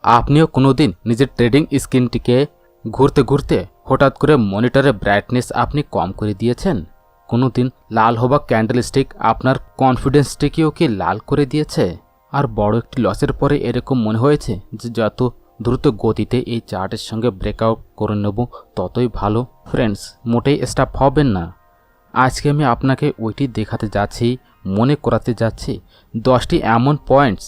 আপনিও কোনোদিন নিজের ট্রেডিং স্ক্রিনটিকে ঘুরতে ঘুরতে হঠাৎ করে মনিটরের ব্রাইটনেস আপনি কম করে দিয়েছেন? কোনোদিন লাল হওয়া ক্যান্ডেলস্টিক আপনার কনফিডেন্সটিকেও কি লাল করে দিয়েছে? আর বড় একটি লসের পরে এরকম মনে হয়েছে যে যত দ্রুত গতিতে এই চার্টের সঙ্গে ব্রেকআউট করে নেব ততই ভালো? ফ্রেন্ডস, মোটেই স্টাফ হবেন না। আজকে আমি আপনাকে ওইটি দেখাতে যাচ্ছি, মনে করাতে যাচ্ছি 10টি এমন পয়েন্টস,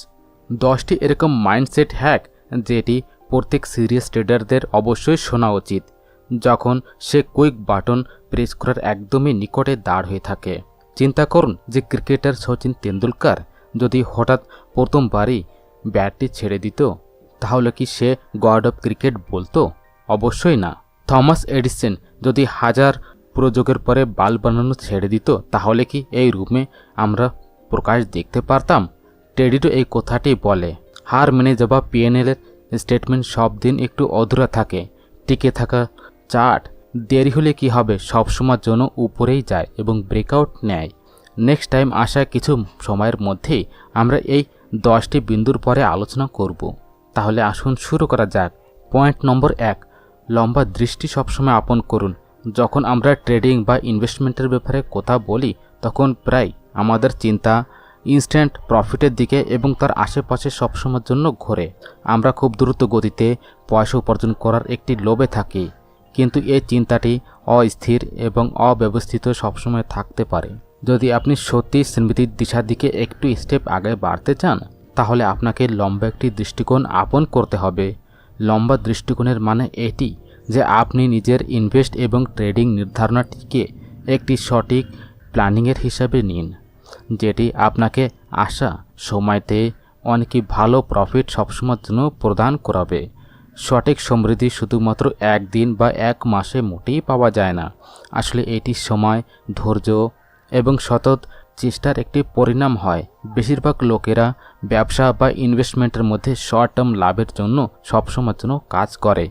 10টি এরকম মাইন্ডসেট হ্যাক যেটি প্রত্যেক সিরিয়াস ট্রেডারদের অবশ্যই শোনা উচিত যখন সে কুইক বাটন প্রেস করার একদমই নিকটে দাঁড় হয়ে থাকে। চিন্তা করুন যে ক্রিকেটার সচিন তেন্ডুলকর যদি হঠাৎ প্রথমবারই ব্যাটটি ছেড়ে দিত, তাহলে কি সে গড অফ ক্রিকেট বলতো? অবশ্যই না। থমাস এডিসন যদি হাজার প্রযোগের পরে বাল্ব বানানো ছেড়ে দিত, তাহলে কি এই রুমে আমরা প্রকাশ দেখতে পারতাম? টেডিটো এই কথাটি বলে, হার মেনে যাওয়া পিএনএলের স্টেটমেন্ট সব দিন একটু অধুরা থাকে। টিকে থাকা চার্ট দেরি হলে কি হবে, সবসময়ের জন্য উপরেই যায় এবং ব্রেকআউট নেয়। নেক্সট টাইম আসা কিছু সময়ের মধ্যেই আমরা এই 10টি বিন্দুর পরে আলোচনা করব। তাহলে আসুন শুরু করা যাক। পয়েন্ট নম্বর 1, লম্বা দৃষ্টি সবসময় আপন করুন। যখন আমরা ট্রেডিং বা ইনভেস্টমেন্টের ব্যাপারে কথা বলি, তখন প্রায় আমাদের চিন্তা ইনস্ট্যান্ট প্রফিটের দিকে এবং তার আশেপাশে সবসময়ের জন্য ঘোরে। আমরা খুব দ্রুত গতিতে পয়সা উপার্জন করার একটি লোভে থাকি, কিন্তু এই চিন্তাটি অস্থির এবং অব্যবস্থিত সবসময় থাকতে পারে। যদি আপনি সত্যি স্মৃতির দিশার দিকে একটু স্টেপ আগে বাড়তে চান, তাহলে আপনাকে লম্বা একটি দৃষ্টিকোণ আপন করতে হবে। লম্বা দৃষ্টিকোণের মানে এটি যে আপনি নিজের ইনভেস্ট এবং ট্রেডিং নির্ধারণটিকে একটি সঠিক প্ল্যানিংয়ের হিসাবে নিন, যেটি আপনাকে আসা সময়তে অনেকই ভালো প্রফিট সবসময়ের জন্য প্রদান করাবে। সঠিক সমৃদ্ধি শুধুমাত্র একদিন বা এক মাসে মোটেই পাওয়া যায় না। আসলে এটি সময়, ধৈর্য এবং সতত চেষ্টার একটি পরিণাম হয়। বেশিরভাগ লোকেরা ব্যবসা বা ইনভেস্টমেন্টের মধ্যে শর্ট টার্ম লাভের জন্য সবসময়ের জন্য কাজ করে,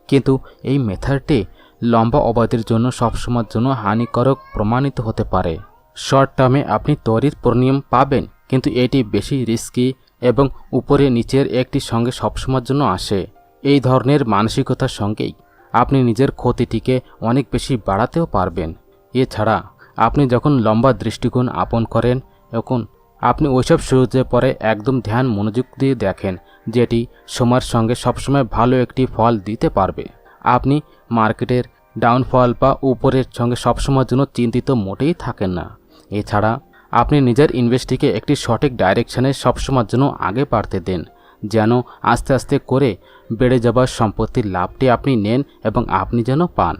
কিন্তু এই মেথডটি লম্বা অবধির জন্য সবসময়ের জন্য হানিকারক প্রমাণিত হতে পারে। শর্ট টার্মে আপনি তৈরির পরিণাম পাবেন, কিন্তু এটি বেশি রিস্কি এবং উপরে নিচের একটি সঙ্গে সবসময়ের জন্য আসে। এই ধরনের মানসিকতার সঙ্গেই আপনি নিজের ক্ষতিটিকে অনেক বেশি বাড়াতেও পারবেন। এছাড়া আপনি যখন লম্বা দৃষ্টিকোণ আপন করেন, তখন আপনি ওইসব সুযোগের পরে একদম ধ্যান মনোযোগ দিয়ে দেখেন, যেটি সময়ের সঙ্গে সবসময় ভালো একটি ফল দিতে পারবে। আপনি মার্কেটের ডাউনফল বা উপরের সঙ্গে সবসময়ের জন্য চিন্তিত মোটেই থাকেন না। এছাড়া আপনি নিজের ইনভেস্টটিকে একটি সঠিক ডাইরেকশনে সবসময়ের জন্য আগে বাড়তে দেন, যেন আস্তে আস্তে করে বেড়ে যাবার সম্পত্তির লাভটি আপনি নেন এবং আপনি যেন পান।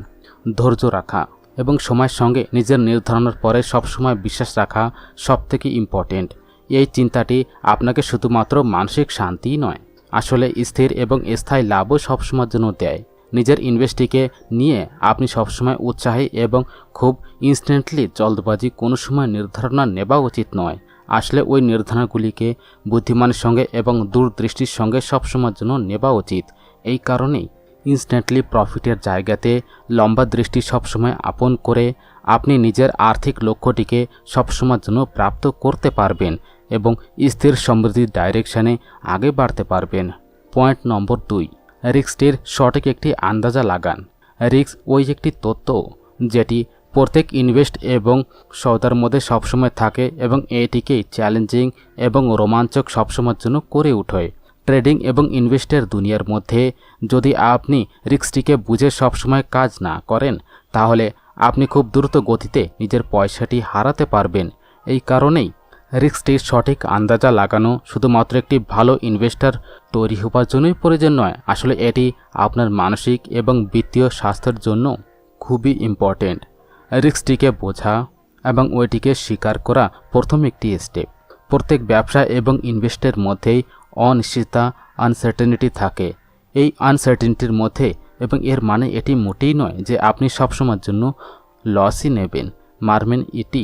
ধৈর্য রাখা এবং সময়ের সঙ্গে নিজের নির্ধারণের পরে সবসময় বিশ্বাস রাখা সবথেকে ইম্পর্টেন্ট। এই চিন্তাটি আপনাকে শুধুমাত্র মানসিক শান্তিই নয়, আসলে স্থির এবং স্থায়ী লাভও সবসময়ের জন্য দেয়। নিজের ইনভেস্টটিকে নিয়ে আপনি সবসময় উৎসাহী এবং খুব ইনস্ট্যান্টলি জলদবাজি কোনো সময় নির্ধারণা নেওয়া উচিত নয়। আসলে ওই নির্ধারণগুলিকে বুদ্ধিমানের সঙ্গে এবং দূরদৃষ্টির সঙ্গে সবসময়ের জন্য নেওয়া উচিত। এই কারণেই ইনস্ট্যান্টলি প্রফিটের জায়গাতে লম্বা দৃষ্টি সবসময় আপন করে আপনি নিজের আর্থিক লক্ষ্যটিকে সবসময়ের জন্য প্রাপ্ত করতে পারবেন এবং স্থির সমৃদ্ধির ডাইরেকশানে আগে বাড়তে পারবেন। পয়েন্ট নম্বর 2, রিস্কটির সঠিক একটি আন্দাজা লাগান। রিস্ক ওই একটি তত্ত্ব যেটি প্রত্যেক ইনভেস্ট এবং সৌদার মধ্যে সবসময় থাকে এবং এটিকেই চ্যালেঞ্জিং এবং রোমাঞ্চক সবসময়ের জন্য করে ওঠে। ট্রেডিং এবং ইনভেস্টের দুনিয়ার মধ্যে যদি আপনি রিস্কটিকে বুঝে সবসময় কাজ না করেন, তাহলে আপনি খুব দ্রুত গতিতে নিজের পয়সাটি হারাতে পারবেন। এই কারণেই রিস্কটির সঠিক আন্দাজা লাগানো শুধুমাত্র একটি ভালো ইনভেস্টর তৈরি হওয়ার জন্যই প্রয়োজন নয়, আসলে এটি আপনার মানসিক এবং বিত্তীয় স্বাস্থ্যের জন্য খুবই ইম্পর্টেন্ট। রিস্কটিকে বোঝা এবং ওইটিকে স্বীকার করা প্রথম একটি স্টেপ। প্রত্যেক ব্যবসা এবং ইনভেস্টের মধ্যেই অনিশ্চিততা, আনসার্টেনিটি থাকে। এই আনসার্টেনিটির মধ্যে এবং এর মানে এটি মোটেই নয় যে আপনি সবসময়ের জন্য লসই নেবেন। মারবেন এটি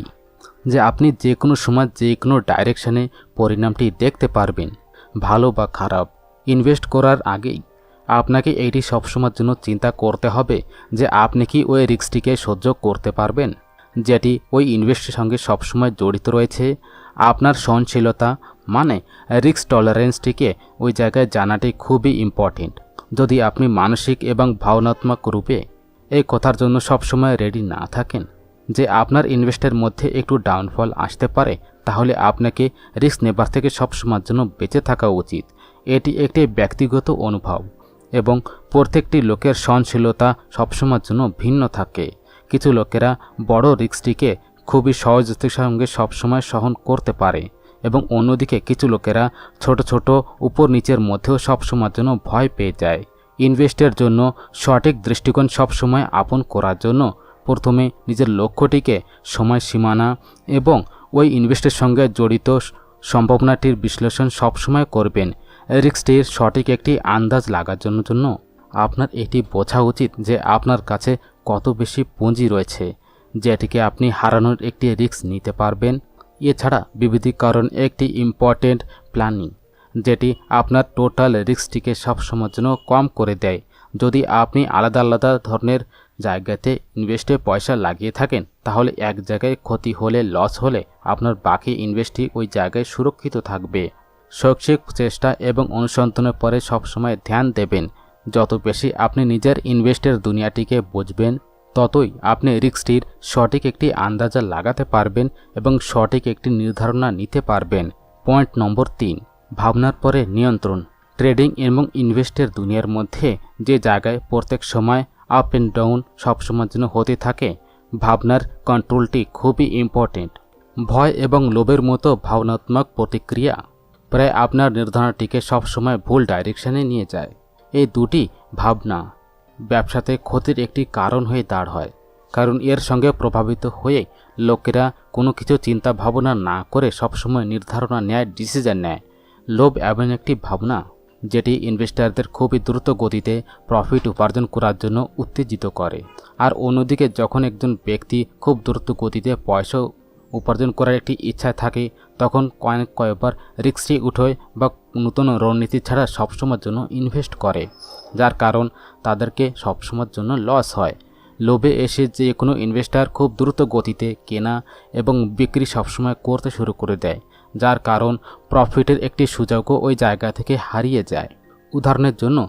যে আপনি যে কোনো সময় যে কোনো ডাইরেকশানে পরিণামটি দেখতে পারবেন, ভালো বা খারাপ। ইনভেস্ট করার আগেই আপনাকে এইটি সবসময়ের জন্য চিন্তা করতে হবে যে আপনি কি ওই রিস্কটিকে সহ্য করতে পারবেন, যেটি ওই ইনভেস্টের সঙ্গে সবসময় জড়িত রয়েছে। আপনার সহনশীলতা মানে রিস্ক টলারেন্সটিকে ওই জায়গায় জানাটি খুবই ইম্পর্টেন্ট। যদি আপনি মানসিক এবং ভাবনাত্মক রূপে এই কথার জন্য সবসময় রেডি না থাকেন যে আপনার ইনভেস্টের মধ্যে একটু ডাউনফল আসতে পারে, তাহলে আপনাকে রিস্ক নেবার থেকে সবসময়ের জন্য বেঁচে থাকা উচিত। এটি একটি ব্যক্তিগত অনুভব এবং প্রত্যেকটি লোকের সহনশীলতা সবসময়ের জন্য ভিন্ন থাকে। কিছু লোকেরা বড় রিস্কটিকে খুবই সহজতার সঙ্গে সবসময় সহন করতে পারে এবং অন্যদিকে কিছু লোকেরা ছোট ছোট উপর নিচের মধ্যেও সবসময়ের জন্য ভয় পেয়ে যায়। ইনভেস্টের জন্য সঠিক দৃষ্টিকোণ সবসময় আপন করার জন্য প্রথমে নিজের লক্ষ্যটিকে সময় সীমানা এবং ওই ইনভেস্টের সঙ্গে জড়িত সম্ভাবনাটির বিশ্লেষণ সবসময় করবেন। রিস্কটির সঠিক একটি আন্দাজ লাগার জন্য আপনার এটি বোঝা উচিত যে আপনার কাছে কত বেশি পুঁজি রয়েছে যেটিকে আপনি হারানোর একটি রিস্ক নিতে পারবেন। এছাড়া বিবিধীকরণ একটি ইম্পর্টেন্ট প্ল্যানিং যেটি আপনার টোটাল রিস্কটিকে সবসময়ের জন্য কম করে দেয়। যদি আপনি আলাদা আলাদা ধরনের জায়গাতে ইনভেস্টে পয়সা লাগিয়ে থাকেন, তাহলে এক জায়গায় ক্ষতি হলে, লস হলে আপনার বাকি ইনভেস্টটি ওই জায়গায় সুরক্ষিত থাকবে। শৈক্ষিক চেষ্টা এবং অনুসন্ধানের পরে সবসময় ধ্যান দেবেন। যত বেশি আপনি নিজের ইনভেস্টের দুনিয়াটিকে বুঝবেন, ততই আপনি রিস্কটির সঠিক একটি আন্দাজা লাগাতে পারবেন এবং সঠিক একটি নির্ধারণা নিতে পারবেন। পয়েন্ট নম্বর 3, ভাবনার পরে নিয়ন্ত্রণ। ট্রেডিং এবং ইনভেস্টের দুনিয়ার মধ্যে যে জায়গায় প্রত্যেক সময় আপ অ্যান্ড ডাউন সবসময়ের জন্য হতে থাকে, ভাবনার কন্ট্রোলটি খুবই ইম্পর্টেন্ট। ভয় এবং লোভের মতো ভাবনাত্মক প্রতিক্রিয়া প্রায় আপনার নির্ধারণটিকে সবসময় ভুল ডাইরেকশনে নিয়ে যায়। এই দুটি ভাবনা ব্যবসাতে ক্ষতির একটি কারণ হয়ে দাঁড় হয়, কারণ এর সঙ্গে প্রভাবিত হয়ে লোকেরা কোনো কিছু চিন্তা ভাবনা না করে সবসময় নির্ধারণা নেয়, ডিসিশন নেয়। লোভ এমন একটি ভাবনা যেটি ইনভেস্টারদের খুবই দ্রুত গতিতে প্রফিট উপার্জন করার জন্য উত্তেজিত করে। আর অন্যদিকে যখন একজন ব্যক্তি খুব দ্রুত গতিতে পয়সা উপার্জন করার একটি ইচ্ছা থাকে, তখন কয়েকবার রিস্কটি উঠোয় বা নতুন রণনীতি ছাড়া সবসময়ের জন্য ইনভেস্ট করে, যার কারণ তাদেরকে সবসময়ের জন্য লস হয়। লোভে এসে যে কোনো ইনভেস্টার খুব দ্রুত গতিতে কেনা এবং বিক্রি সবসময় করতে শুরু করে দেয়, যার কারণ প্রফিটের একটি সুযোগও ওই জায়গা থেকে হারিয়ে যায়। উদাহরণের জন্য,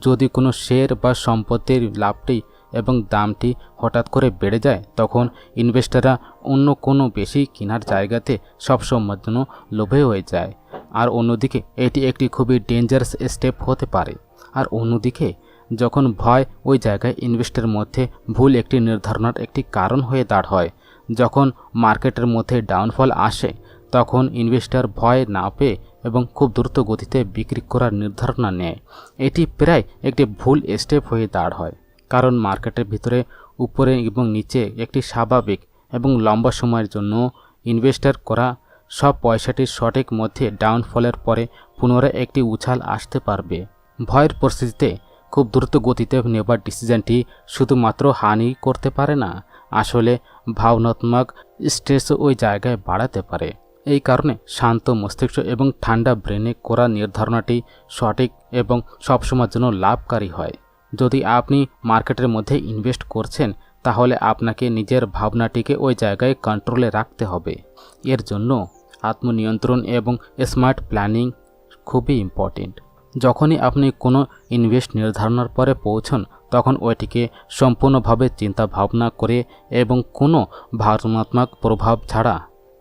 যদি কোনো শেয়ার বা সম্পত্তির লাভটি এবং দামটি হঠাৎ করে বেড়ে যায়, তখন ইনভেস্টাররা অন্য কোনো বেশি কেনার জায়গাতে সবসময়ের জন্য লোভে হয়ে যায়। আর অন্যদিকে এটি একটি খুবই ডেঞ্জারাস স্টেপ হতে পারে। আর অন্যদিকে যখন ভয় ওই জায়গায় ইনভেস্টের মধ্যে ভুল একটি নির্ধারণার একটি কারণ হয়ে দাঁড় হয়। যখন মার্কেটের মধ্যে ডাউনফল আসে, তখন ইনভেস্টার ভয় না পেয়ে এবং খুব দ্রুত গতিতে বিক্রি করার নির্ধারণা নেয়। এটি প্রায় একটি ভুল স্টেপ হয়ে দাঁড় হয়, কারণ মার্কেটের ভিতরে উপরে এবং নিচে একটি স্বাভাবিক এবং লম্বা সময়ের জন্য ইনভেস্টার করা সব পয়সাটির সঠিক মধ্যে ডাউনফলের পরে পুনরায় একটি উছাল আসতে পারবে। ভয়ের পরিস্থিতিতে খুব দ্রুত গতিতে নেবার ডিসিশনটি শুধুমাত্র হানি করতে পারে না, আসলে ভাবনাত্মক স্ট্রেসও ওই জায়গায় বাড়াতে পারে। এই কারণে শান্ত মস্তিষ্ক এবং ঠান্ডা ব্রেনে করা নির্ধারণাটি সঠিক এবং সবসময়ের জন্য লাভকারী হয়। যদি আপনি মার্কেটের মধ্যে ইনভেস্ট করছেন, তাহলে আপনাকে নিজের ভাবনাটিকে ওই জায়গায় কন্ট্রোলে রাখতে হবে। এর জন্য আত্মনিয়ন্ত্রণ এবং স্মার্ট প্ল্যানিং খুবই ইম্পর্টেন্ট। যখনই আপনি কোনো ইনভেস্ট নির্ধারণের পরে পৌঁছন, তখন ওইটিকে সম্পূর্ণভাবে চিন্তা ভাবনা করে এবং কোনো ভাবনাত্মক প্রভাব ছাড়া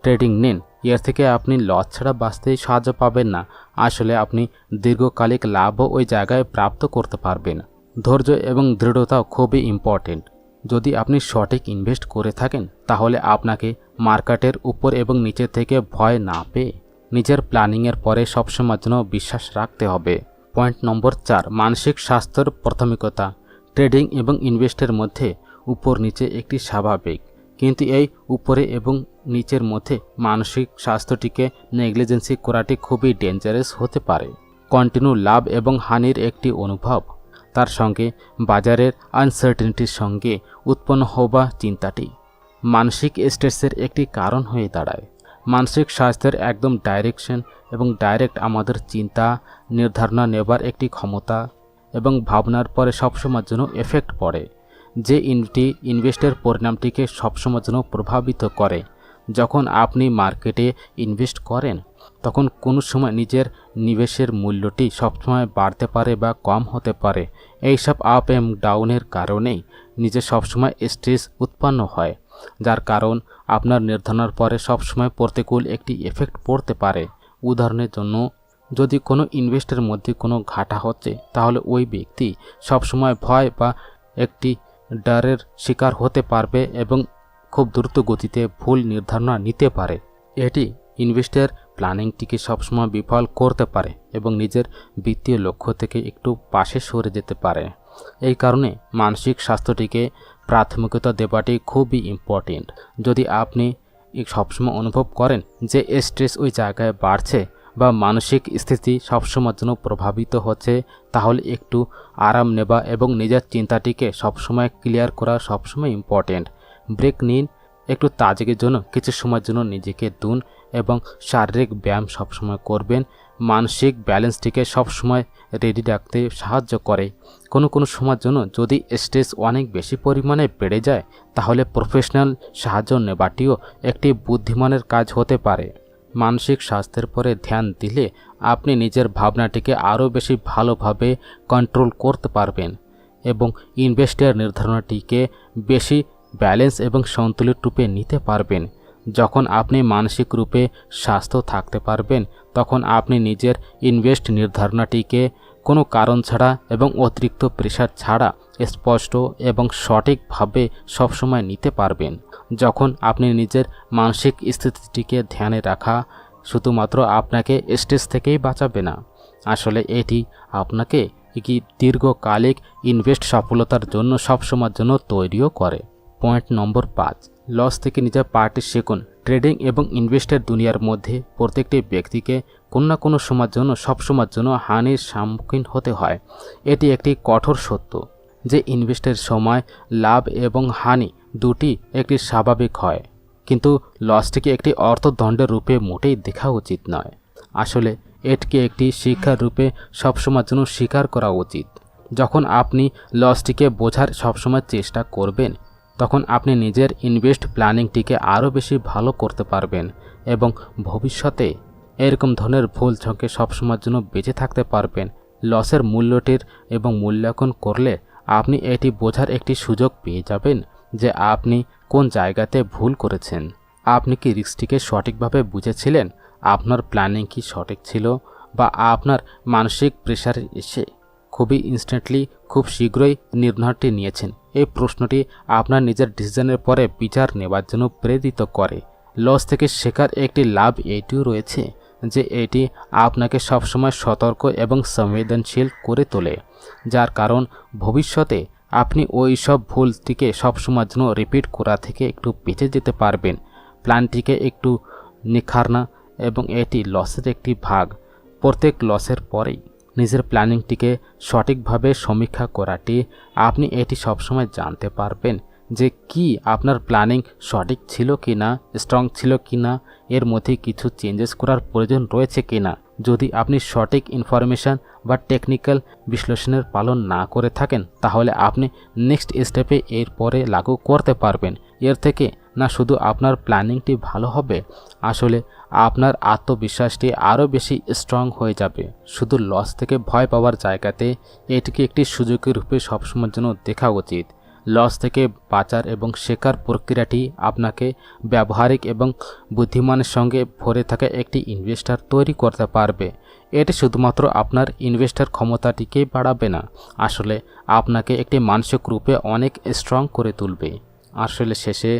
ট্রেডিং নিন। এর থেকে আপনি লস ছাড়া বাঁচতেই সাহায্য পাবেন না, আসলে আপনি দীর্ঘকালিক লাভও ওই জায়গায় প্রাপ্ত করতে পারবেন। ধৈর্য এবং দৃঢ়তাও খুবই ইম্পর্টেন্ট। যদি আপনি সঠিক ইনভেস্ট করে থাকেন, তাহলে আপনাকে মার্কেটের উপর এবং নিচে থেকে ভয় না পেয়ে নিজের প্ল্যানিংয়ের পরে সবসময়ের জন্য বিশ্বাস রাখতে হবে। পয়েন্ট নম্বর 4, মানসিক স্বাস্থ্যের প্রাথমিকতা। ট্রেডিং এবং ইনভেস্টের মধ্যে উপর নিচে একটি স্বাভাবিক, কিন্তু এই উপরে এবং নিচের মধ্যে মানসিক স্বাস্থ্যটিকে নেগলিজেন্সি করাটি খুবই ডেঞ্জারাস হতে পারে। কন্টিনিউ লাভ এবং হানির একটি অনুভব, তার সঙ্গে বাজারের আনসার্টেনিটির সঙ্গে উৎপন্ন হওয়া চিন্তাটি মানসিক স্ট্রেসের একটি কারণ হয়ে দাঁড়ায়। মানসিক স্বাস্থ্যের একদম ডাইরেকশন এবং ডাইরেক্ট আমাদের চিন্তা নির্ধারণা নেবার একটি ক্ষমতা এবং ভাবনার পরে সবসময়ের জন্য এফেক্ট পড়ে, যে ইনভেস্টের পরিণামটিকে সবসময়ের জন্য প্রভাবিত করে। যখন আপনি মার্কেটে ইনভেস্ট করেন, তখন কোনো সময় নিজের নিবেশের মূল্যটি সবসময় বাড়তে পারে বা কম হতে পারে। এইসব আপ এবং ডাউনের কারণেই নিজে সবসময় স্ট্রেস উৎপন্ন হয়, যার কারণ আপনার নির্ধারণের পরে সবসময় প্রতিকূল একটি এফেক্ট পড়তে পারে। উদাহরণের জন্য, যদি কোনো ইনভেস্টের মধ্যে কোনো ঘাটা হচ্ছে, তাহলে ওই ব্যক্তি সবসময় ভয় বা একটি ডরের শিকার হতে পারবে এবং খুব দ্রুত গতিতে ভুল নির্ধারণা নিতে পারে। এটি ইনভেস্টের প্ল্যানিংটিকে সবসময় বিফল করতে পারে এবং নিজের বিত্তীয় লক্ষ্য থেকে একটু পাশে সরে যেতে পারে। এই কারণে মানসিক স্বাস্থ্যটিকে প্রাথমিকতা দেওয়াটি খুবই ইম্পর্টেন্ট। যদি আপনি সবসময় অনুভব করেন যে স্ট্রেস ওই জায়গায় বাড়ছে বা মানসিক স্থিতি সবসময়ের জন্য প্রভাবিত হচ্ছে, তাহলে একটু আরাম নেওয়া এবং নিজের চিন্তাটিকে সবসময় ক্লিয়ার করা সবসময় ইম্পর্টেন্ট। ব্রেক নিন, একটু তাজগির জন্য কিছু সময়ের জন্য নিজেকে দুন এবং শারীরিক ব্যায়াম সবসময় করবেন। মানসিক ব্যালেন্সটিকে সবসময় রেডি রাখতে সাহায্য করে। কোনো সময়ের জন্য যদি স্ট্রেস অনেক বেশি পরিমাণে বেড়ে যায়, তাহলে প্রফেশনাল সাহায্য নেওয়াটিও একটি বুদ্ধিমানের কাজ হতে পারে। মানসিক স্বাস্থ্যের পরে ধ্যান দিলে আপনি নিজের ভাবনাটিকে আরও বেশি ভালোভাবে কন্ট্রোল করতে পারবেন এবং ইনভেস্টের নির্ধারণটিকে বেশি ব্যালেন্স এবং সন্তুলিত রূপে নিতে পারবেন। যখন আপনি মানসিক রূপে স্বাস্থ্য থাকতে পারবেন, তখন আপনি নিজের ইনভেস্ট নির্ধারণটিকে কোনো কারণ ছাড়া এবং অতিরিক্ত প্রেশার ছাড়া স্পষ্ট এবং সঠিকভাবে সবসময় নিতে পারবেন। যখন আপনি নিজের মানসিক স্থিতিটিকে ধ্যানে রাখা শুধুমাত্র আপনাকে স্ট্রেস থেকেই বাঁচাবে না, আসলে এটি আপনাকে একটি দীর্ঘকালিক ইনভেস্ট সফলতার জন্য সবসময়ের জন্য তৈরিও করে। পয়েন্ট নম্বর 5, লস থেকে নিজের পার্টি শিখুন। ট্রেডিং এবং ইনভেস্টের দুনিয়ার মধ্যে প্রত্যেকটি ব্যক্তিকে কোনো না কোনো সময়ের জন্য সবসময়ের জন্য হানির সম্মুখীন হতে হয়। এটি একটি কঠোর সত্য যে ইনভেস্টের সময় লাভ এবং হানি দুটি একটি স্বাভাবিক হয়, কিন্তু লসটিকে একটি অর্থদণ্ডের রূপে মোটেই দেখা উচিত নয়। আসলে এটিকে একটি শিক্ষার রূপে সবসময়ের জন্য স্বীকার করা উচিত। যখন আপনি লসটিকে বোঝার সবসময় চেষ্টা করবেন, তখন আপনি নিজের ইনভেস্ট প্ল্যানিংটিকে আরও বেশি ভালো করতে পারবেন এবং ভবিষ্যতে এরকম ধরনের ভুল ঝোঁকে সবসময়ের জন্য বেঁচে থাকতে পারবেন। লসের মূল্যটির এবং মূল্যায়ন করলে আপনি এটি বোঝার একটি সুযোগ পেয়ে যাবেন যে আপনি কোন জায়গাতে ভুল করেছেন। আপনি কি রিস্কটিকে সঠিকভাবে বুঝেছিলেন? আপনার প্ল্যানিং কি সঠিক ছিল, বা আপনার মানসিক প্রেশারে এসে খুব শীঘ্রই নির্ণয়টি নিয়েছেন? এই প্রশ্নটি আপনার নিজের ডিসিশনের পরে বিচার নেওয়ার জন্য প্রেরিত করে। লস থেকে শেখার একটি লাভ এটিও রয়েছে যে এটি আপনাকে সবসময় সতর্ক এবং সংবেদনশীল করে তোলে, যার কারণ ভবিষ্যতে আপনি ওই সব ভুলটিকে সবসময়ের জন্য রিপিট করা থেকে একটু বেঁচে যেতে পারবেন। প্ল্যানটিকে একটু নিখারনা এবং এটি লসের একটি ভাগ। প্রত্যেক লসের পরেই নিজের প্ল্যানিংটিকে সঠিকভাবে সমীক্ষা করাটি আপনি এটি সবসময় জানতে পারবেন যে কি আপনার প্ল্যানিং সঠিক ছিল কি না, স্ট্রং ছিল কি না, এর মধ্যে কিছু চেঞ্জেস করার প্রয়োজন রয়েছে কি না। যদি আপনি সঠিক ইনফরমেশান বা টেকনিক্যাল বিশ্লেষণের পালন না করে থাকেন, তাহলে আপনি নেক্সট স্টেপে এর পরে লাগু করতে পারবেন। এর থেকে না শুধু আপনার প্ল্যানিংটি ভালো হবে, আসলে আপনার আত্মবিশ্বাসটি আরও বেশি স্ট্রং হয়ে যাবে। শুধু লস থেকে ভয় পাওয়ার জায়গাতে এটিকে একটি সুযোগের রূপে সবসময়ের জন্য দেখা উচিত। লস থেকে বাঁচার এবং শেখার প্রক্রিয়াটি আপনাকে ব্যবহারিক এবং বুদ্ধিমানের সঙ্গে ভরে থাকা একটি ইনভেস্টার তৈরি করতে পারবে। এটি শুধুমাত্র আপনার ইনভেস্টার ক্ষমতাটিকেই বাড়াবে না, আসলে আপনাকে একটি মানসিক রূপে অনেক স্ট্রং করে তুলবে। আসলে শেষে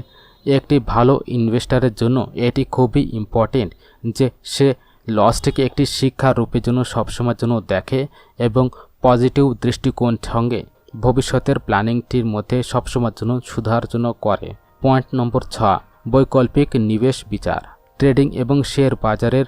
একটি ভালো ইনভেস্টারের জন্য এটি খুবই ইম্পর্টেন্ট যে সে লসটিকে একটি শিক্ষার রূপের জন্য সবসময়ের জন্য দেখে এবং পজিটিভ দৃষ্টিকোণ সঙ্গে ভবিষ্যতের প্ল্যানিংটির মধ্যে সবসময়ের জন্য সুধার জন্য করে। পয়েন্ট নম্বর 6, বৈকল্পিক নিবেশ বিচার। ট্রেডিং এবং শেয়ার বাজারের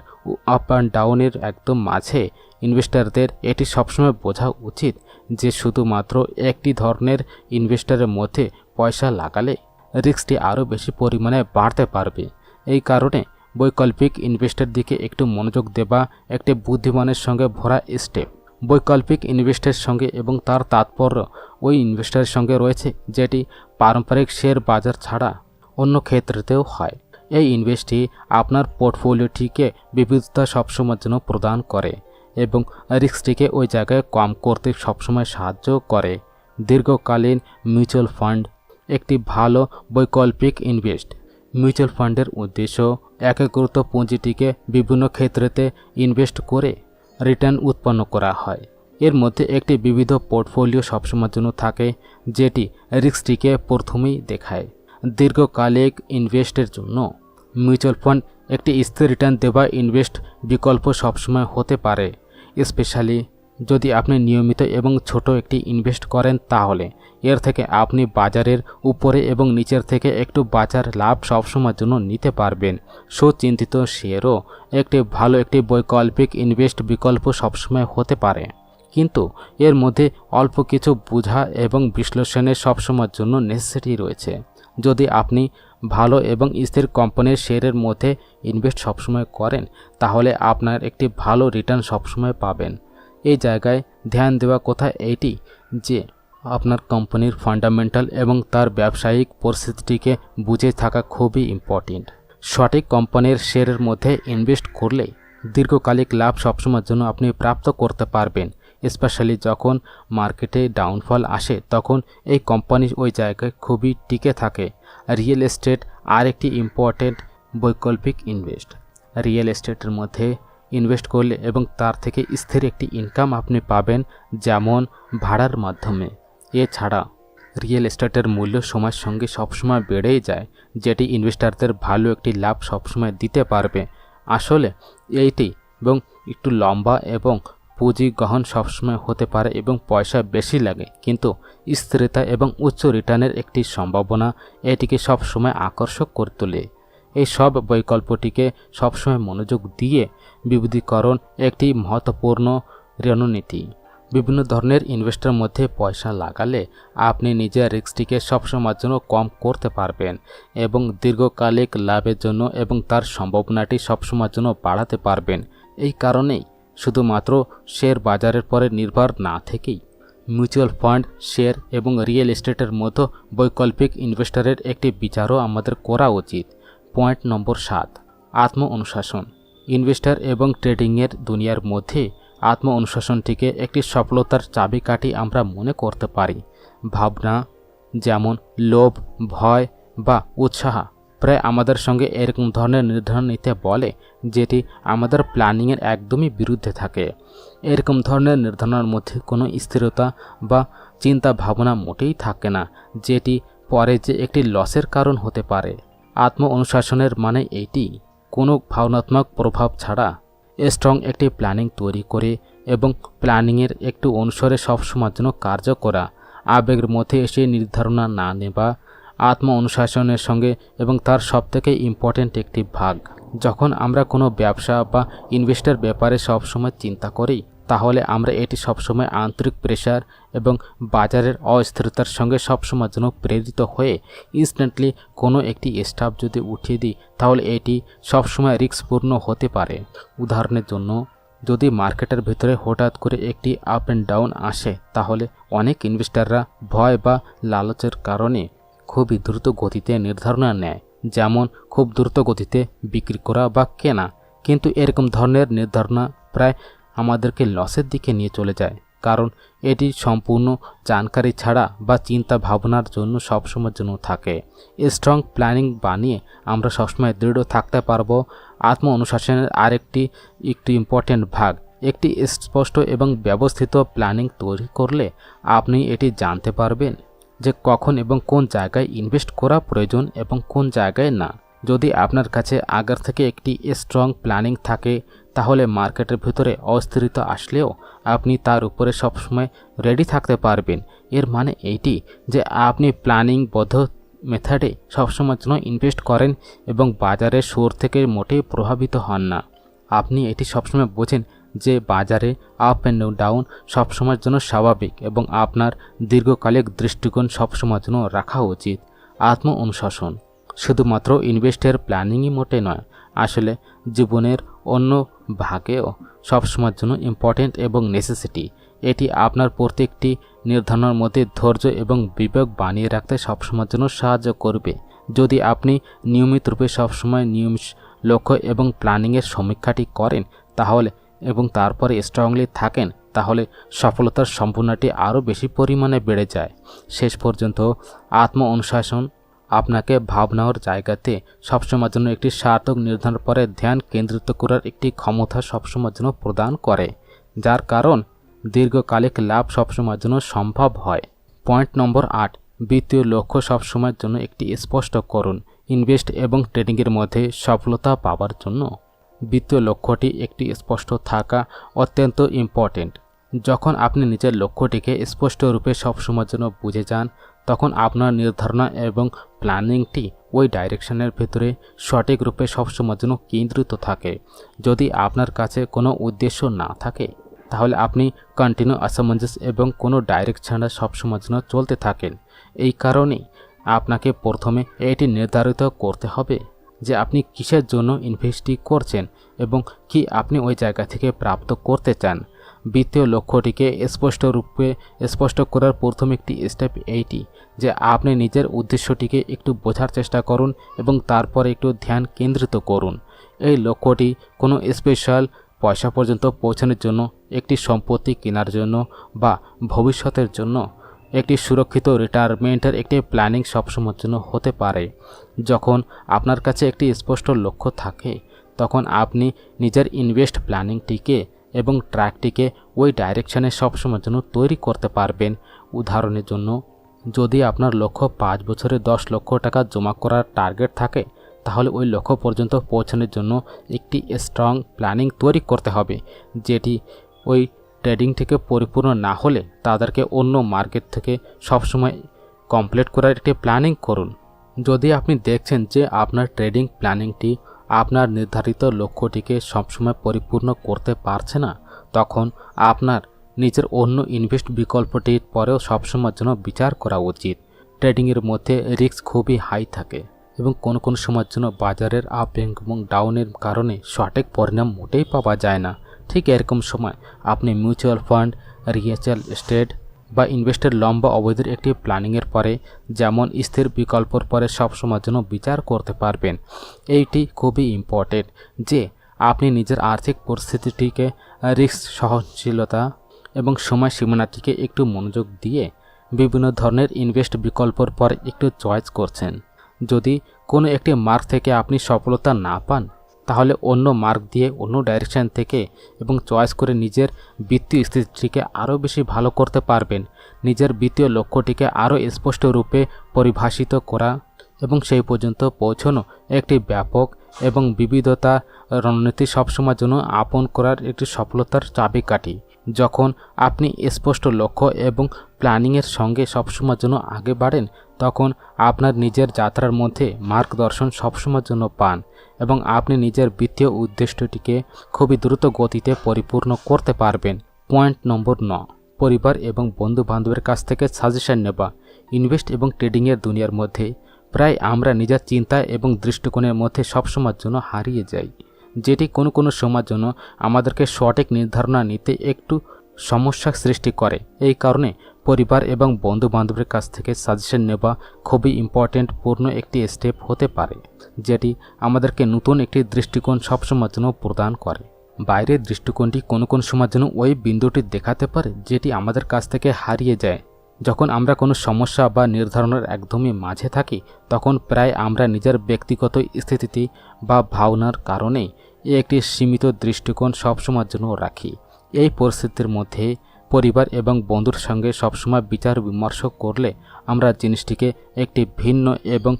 আপ অ্যান্ড ডাউনের একদম মাঝে ইনভেস্টারদের এটি সবসময় বোঝা উচিত যে শুধুমাত্র একটি ধরনের ইনভেস্টারের মধ্যে পয়সা লাগালে রিস্কটি আরও বেশি পরিমাণে বাড়তে পারবে। এই কারণে বৈকল্পিক ইনভেস্টের দিকে একটু মনোযোগ দেওয়া একটি বুদ্ধিমানের সঙ্গে ভরা স্টেপ। বৈকল্পিক ইনভেস্টের সঙ্গে এবং তার তাৎপর্য ওই ইনভেস্টারের সঙ্গে রয়েছে যেটি পারম্পরিক শেয়ার বাজার ছাড়া অন্য ক্ষেত্রেতেও হয়। এই ইনভেস্টটি আপনার পোর্টফোলিওটিকে বিবিধতা সবসময়ের জন্য প্রদান করে এবং রিস্কটিকে ওই জায়গায় কম করতে সবসময় সাহায্য করে। দীর্ঘকালীন মিউচুয়াল ফান্ড একটি ভালো বৈকল্পিক ইনভেস্ট। মিউচুয়াল ফান্ডের উদ্দেশ্য একীকৃত পুঁজিটিকে বিভিন্ন ক্ষেত্রেতে ইনভেস্ট করে রিটার্ন উৎপন্ন করা হয়। এর মধ্যে একটি বিবিধ পোর্টফোলিও সবসময়ের জন্য থাকে, যেটি রিস্কটিকে প্রথমেই দেখায়। দীর্ঘকালিক ইনভেস্টের জন্য মিউচুয়াল ফান্ড একটি স্থির রিটার্ন দেওয়া ইনভেস্ট বিকল্প সবসময় হতে পারে, স্পেশালি যদি আপনি নিয়মিত এবং ছোট একটি ইনভেস্ট করেন, তাহলে এর থেকে আপনি বাজারের উপরে এবং নিচের থেকে একটু বাজার লাভ সবসময়ের জন্য নিতে পারবেন। সুচিন্তিত শেয়ারও একটি বৈকল্পিক ইনভেস্ট বিকল্প সবসময় হতে পারে, কিন্তু এর মধ্যে অল্প কিছু বোঝা এবং বিশ্লেষণের সবসময়ের জন্য নেসেসিটি রয়েছে। যদি আপনি ভালো এবং স্থির কোম্পানির শেয়ারের মধ্যে ইনভেস্ট সবসময় করেন, তাহলে আপনার একটি ভালো রিটার্ন সবসময় পাবেন। এই জায়গায় ধ্যান দেওয়া কথা এইটি যে আপনার কোম্পানির ফান্ডামেন্টাল এবং তার ব্যবসায়িক পরিস্থিতিটিকে বুঝে থাকা খুবই ইম্পর্টেন্ট। সঠিক কোম্পানির শেয়ারের মধ্যে ইনভেস্ট করলে দীর্ঘকালিক লাভ সবসময়ের জন্য আপনি প্রাপ্ত করতে পারবেন, স্পেশালি যখন মার্কেটে ডাউনফল আসে, তখন এই কোম্পানি ওই জায়গায় খুবই টিকে থাকে। রিয়েল এস্টেট আরেকটি ইম্পর্টেন্ট বৈকল্পিক ইনভেস্ট। রিয়েল এস্টেটের মধ্যে ইনভেস্ট করলে এবং তার থেকে স্থির একটি ইনকাম আপনি পাবেন, যেমন ভাড়ার মাধ্যমে। এছাড়া রিয়েল এস্টেটের মূল্য সময়ের সঙ্গে সবসময় বেড়েই যায়, যেটি ইনভেস্টারদের ভালো একটি লাভ সবসময় দিতে পারবে। আসলে এইটি এবং একটু লম্বা এবং পুঁজি গ্রহণ সবসময় হতে পারে এবং পয়সা বেশি লাগে, কিন্তু স্থিরতা এবং উচ্চ রিটার্নের একটি সম্ভাবনা এটিকে সবসময় আকর্ষক করে তোলে। এই সব বৈকল্পটিকে সবসময় মনোযোগ দিয়ে বিবিধীকরণ একটি মহত্বপূর্ণ রণনীতি। বিভিন্ন ধরনের ইনভেস্টের মধ্যে পয়সা লাগালে আপনি নিজের রিস্কটিকে সবসময়ের জন্য কম করতে পারবেন এবং দীর্ঘকালিক লাভের জন্য এবং তার সম্ভাবনাটি সবসময়ের জন্য বাড়াতে পারবেন। এই কারণেই শুধুমাত্র শেয়ার বাজারের পরে নির্ভর না থেকেই মিউচুয়াল ফান্ড, শেয়ার এবং রিয়েল এস্টেটের মতো বৈকল্পিক ইনভেস্টরের একটি বিচারও আমাদের করা উচিত। পয়েন্ট নম্বর 7, আত্ম অনুশাসন। ইনভেস্টর এবং ট্রেডিংয়ের দুনিয়ার মধ্যে আত্ম অনুশাসনটিকে একটি সফলতার চাবিকাঠি আমরা মনে করতে পারি। ভাবনা যেমন লোভ, ভয় বা উৎসাহ প্রায় আমাদের সঙ্গে এরকম ধরনের নির্ধারণ নিতে বলে, যেটি আমাদের প্ল্যানিংয়ের একদমই বিরুদ্ধে থাকে। এরকম ধরনের নির্ধারণের মধ্যে কোনো স্থিরতা বা চিন্তা ভাবনা মোটেই থাকে না, যেটি পরে যে একটি লসের কারণ হতে পারে। আত্ম অনুশাসনের মানে এইটি, কোনো ভাবনাত্মক প্রভাব ছাড়া স্ট্রং একটি প্ল্যানিং তৈরি করে এবং প্ল্যানিংয়ের একটু অনুসারে সবসময়ের জন্য কার্য করা, আবেগের মধ্যে এসে নির্ধারণা না নেওয়া আত্ম অনুশাসনের সঙ্গে এবং তার সবথেকে ইম্পর্ট্যান্ট একটি ভাগ। যখন আমরা কোনো ব্যবসা বা ইনভেস্টের ব্যাপারে সবসময় চিন্তা করি, তাহলে আমরা এটি সবসময় আন্তরিক প্রেশার এবং বাজারের অস্থিরতার সঙ্গে সবসময়ের জন্য প্রেরিত হয়ে ইনস্ট্যান্টলি কোনো একটি স্টাফ যদি উঠিয়ে দিই, তাহলে এটি সবসময় রিস্কপূর্ণ হতে পারে। উদাহরণের জন্য, যদি মার্কেটের ভিতরে হঠাৎ করে একটি আপ অ্যান্ড ডাউন আসে, তাহলে অনেক ইনভেস্টাররা ভয় বা লালচের কারণে খুবই দ্রুত গতিতে নির্ধারণা নেয়, যেমন খুব দ্রুত গতিতে বিক্রি করা বা কেনা। কিন্তু এরকম ধরনের নির্ধারণা প্রায় আমাদেরকে লসের দিকে নিয়ে চলে যায়, কারণ এটি সম্পূর্ণ জানকারি ছাড়া বা চিন্তা ভাবনার জন্য সবসময়ের জন্য থাকে। স্ট্রং প্ল্যানিং বানিয়ে আমরা সবসময় দৃঢ় থাকতে পারবো। আত্ম অনুশাসনের আরেকটি ইম্পর্টেন্ট ভাগ, একটি স্পষ্ট এবং ব্যবস্থিত প্ল্যানিং তৈরি করলে আপনি এটি জানতে পারবেন যে কখন এবং কোন জায়গায় ইনভেস্ট করা প্রয়োজন এবং কোন জায়গায় না। যদি আপনার কাছে আগের থেকে একটি স্ট্রং প্ল্যানিং থাকে, তাহলে মার্কেটের ভিতরে অস্থিরতা আসলেও আপনি তার উপরে সবসময় রেডি থাকতে পারবেন। এর মানে এইটি যে আপনি প্ল্যানিংবদ্ধ মেথডে সবসময়ের জন্য ইনভেস্ট করেন এবং বাজারের সুর থেকে মোটেই প্রভাবিত হন না। আপনি এটি সবসময় বোঝেন যে বাজারে আপ অ্যান্ড ডাউন সবসময়ের জন্য স্বাভাবিক এবং আপনার দীর্ঘকালিক দৃষ্টিকোণ সবসময়ের জন্য রাখা উচিত। আত্ম অনুশাসন শুধুমাত্র ইনভেস্টের প্ল্যানিংই মোটে নয়, আসলে জীবনের অন্য ভাগেও সবসময়ের জন্য ইম্পর্টেন্ট এবং নেসেসিটি। এটি আপনার প্রত্যেকটি নির্ধারণের মধ্যে ধৈর্য এবং বিবেক বানিয়ে রাখতে সবসময়ের জন্য সাহায্য করবে। যদি আপনি নিয়মিত রূপে সবসময় নিয়মিত লক্ষ্য এবং প্ল্যানিংয়ের সমীক্ষাটি করেন তাহলে এবং তারপরে স্ট্রংলি থাকেন, তাহলে সফলতার সম্ভাবনাটি আরও বেশি পরিমাণে বেড়ে যায়। শেষ পর্যন্ত আত্ম অনুশাসন আপনাকে ভাবনার জায়গাতে সবসময়ের জন্য একটি সার্থক নির্ধারণ পরে ধ্যান কেন্দ্রিত করার একটি ক্ষমতা সবসময়ের জন্য প্রদান করে, যার কারণ দীর্ঘকালিক লাভ সবসময়ের জন্য সম্ভব হয়। পয়েন্ট নম্বর 8, বিত্তীয় লক্ষ্য সবসময়ের জন্য একটি স্পষ্ট করুন। ইনভেস্ট এবং ট্রেডিংয়ের মধ্যে সফলতা পাওয়ার জন্য বিত্তীয় লক্ষ্যটি একটি স্পষ্ট থাকা অত্যন্ত ইম্পর্টেন্ট। যখন আপনি নিজের লক্ষ্যটিকে স্পষ্ট রূপে সবসময়ের জন্য বুঝে যান, তখন আপনার নির্ধারণা এবং প্ল্যানিংটি ওই ডাইরেকশনের ভেতরে সঠিক রূপে সবসময়ের জন্য কেন্দ্রিত থাকে। যদি আপনার কাছে কোনো উদ্দেশ্য না থাকে তাহলে আপনি কন্টিনিউ অসামঞ্জস এবং কোনো ডাইরেকশনে সবসময়ের জন্য চলতে থাকেন। এই কারণেই আপনাকে প্রথমে এটি নির্ধারিত করতে হবে যে আপনি কিসের জন্য ইনভেস্টি করছেন এবং কি আপনি ওই জায়গা থেকে প্রাপ্ত করতে চান। বিত্তীয় লক্ষ্যটিকে স্পষ্ট করার প্রথম একটি স্টেপ এইটি যে আপনি নিজের উদ্দেশ্যটিকে একটু বোঝার চেষ্টা করুন এবং তারপরে একটু ধ্যান কেন্দ্রিত করুন। এই লক্ষ্যটি কোনো স্পেশাল পয়সা পর্যন্ত পৌঁছানোর জন্য, একটি সম্পত্তি কেনার জন্য বা ভবিষ্যতের জন্য একটি সুরক্ষিত রিটায়ারমেন্টের একটি প্ল্যানিং সবসময়ের জন্য হতে পারে। যখন আপনার কাছে একটি স্পষ্ট লক্ষ্য থাকে তখন আপনি নিজের ইনভেস্ট প্ল্যানিংটিকে এবং ট্র্যাকটিকে ওই ডাইরেকশানে সবসময়ের জন্য তৈরি করতে পারবেন। উদাহরণের জন্য, যদি আপনার লক্ষ্য 5 বছরে 10 লক্ষ টাকা জমা করার টার্গেট থাকে তাহলে ওই লক্ষ্য পর্যন্ত পৌঁছানোর জন্য একটি স্ট্রং প্ল্যানিং তৈরি করতে হবে, যেটি ওই ট্রেডিং থেকে পরিপূর্ণ না হলে তাদেরকে অন্য মার্কেট থেকে সবসময় কমপ্লিট করার একটি প্ল্যানিং করুন। যদি আপনি দেখছেন যে আপনার ট্রেডিং প্ল্যানিংটি আপনার নির্ধারিত লক্ষ্যটিকে সবসময় পরিপূর্ণ করতে পারছে না, তখন আপনার নিজের অন্য ইনভেস্ট বিকল্পটির পরেও সবসময়ের জন্য বিচার করা উচিত। ট্রেডিংয়ের মধ্যে রিস্ক খুবই হাই থাকে এবং কোনো সময়ের জন্য বাজারের আপ এবং ডাউনের কারণে সঠিক পরিণাম মোটেই পাওয়া যায় না। ঠিক এরকম সময় আপনি মিউচুয়াল ফান্ড, রিয়েল এস্টেট বা ইনভেস্টের লম্বা অবধির একটি প্ল্যানিংয়ের পরে যেমন স্থির বিকল্পর পরে সবসময়ের জন্য বিচার করতে পারবেন। এইটি খুবই ইম্পর্টেন্ট যে আপনি নিজের আর্থিক পরিস্থিতিটিকে, রিস্ক সহনশীলতা এবং সময় সীমানাটিকে একটু মনোযোগ দিয়ে বিভিন্ন ধরনের ইনভেস্ট বিকল্পর পর একটু চয়েস করছেন। যদি কোনো একটি মার্ক থেকে আপনি সফলতা না পান তাহলে অন্য মার্ক দিয়ে অন্য ডাইরেকশন থেকে এবং চয়েস করে নিজের বিত্তীয় স্থিতিটিকে আরও বেশি ভালো করতে পারবেন। নিজের বিত্তীয় লক্ষ্যটিকে আরও স্পষ্ট রূপে পরিভাষিত করা এবং সেই পর্যন্ত পৌঁছানো একটি ব্যাপক এবং বিবিধতা রণনীতি সবসময়ের জন্য আপন করার একটি সফলতার চাবিকাঠি। যখন আপনি স্পষ্ট লক্ষ্য এবং প্ল্যানিংয়ের সঙ্গে সবসময়ের জন্য আগে বাড়েন তখন আপনার নিজের যাত্রার মধ্যে মার্গদর্শন সবসময়ের জন্য পান এবং আপনি নিজের বিত্তীয় উদ্দেশ্যটিকে খুবই দ্রুত গতিতে পরিপূর্ণ করতে পারবেন। পয়েন্ট নম্বর 9, পরিবার এবং বন্ধু বান্ধবের কাছ থেকে সাজেশন নেওয়া। ইনভেস্ট এবং ট্রেডিংয়ের দুনিয়ার মধ্যে প্রায় আমরা নিজের চিন্তা এবং দৃষ্টিকোণের মধ্যে সবসময়ের জন্য হারিয়ে যাই, যেটি কোনো সময়ের জন্য আমাদেরকে সঠিক নির্ধারণা নিতে একটু সমস্যা সৃষ্টি করে। এই কারণে পরিবার এবং বন্ধু বান্ধবের কাছ থেকে সাজেশন নেওয়া খুবই পূর্ণ একটি স্টেপ হতে পারে, যেটি আমাদেরকে নতুন একটি দৃষ্টিকোণ সবসময়ের জন্য প্রদান করে। বাইরের দৃষ্টিকোণটি কোনো সময়ের জন্য ওই বিন্দুটি দেখাতে পারে যেটি আমাদের কাছ থেকে হারিয়ে যায়। যখন আমরা কোনো সমস্যা বা নির্ধারণের একদমই মাঝে থাকি তখন প্রায় আমরা নিজের ব্যক্তিগত স্থিতি বা ভাবনার কারণেই একটি সীমিত দৃষ্টিকোণ সবসময়ের জন্য রাখি। এই পরিস্থিতির মধ্যে পরিবার এবং বন্ধুর সঙ্গে সবসময় বিচার বিমর্শ করলে আমরা জিনিসটিকে একটি ভিন্ন এবং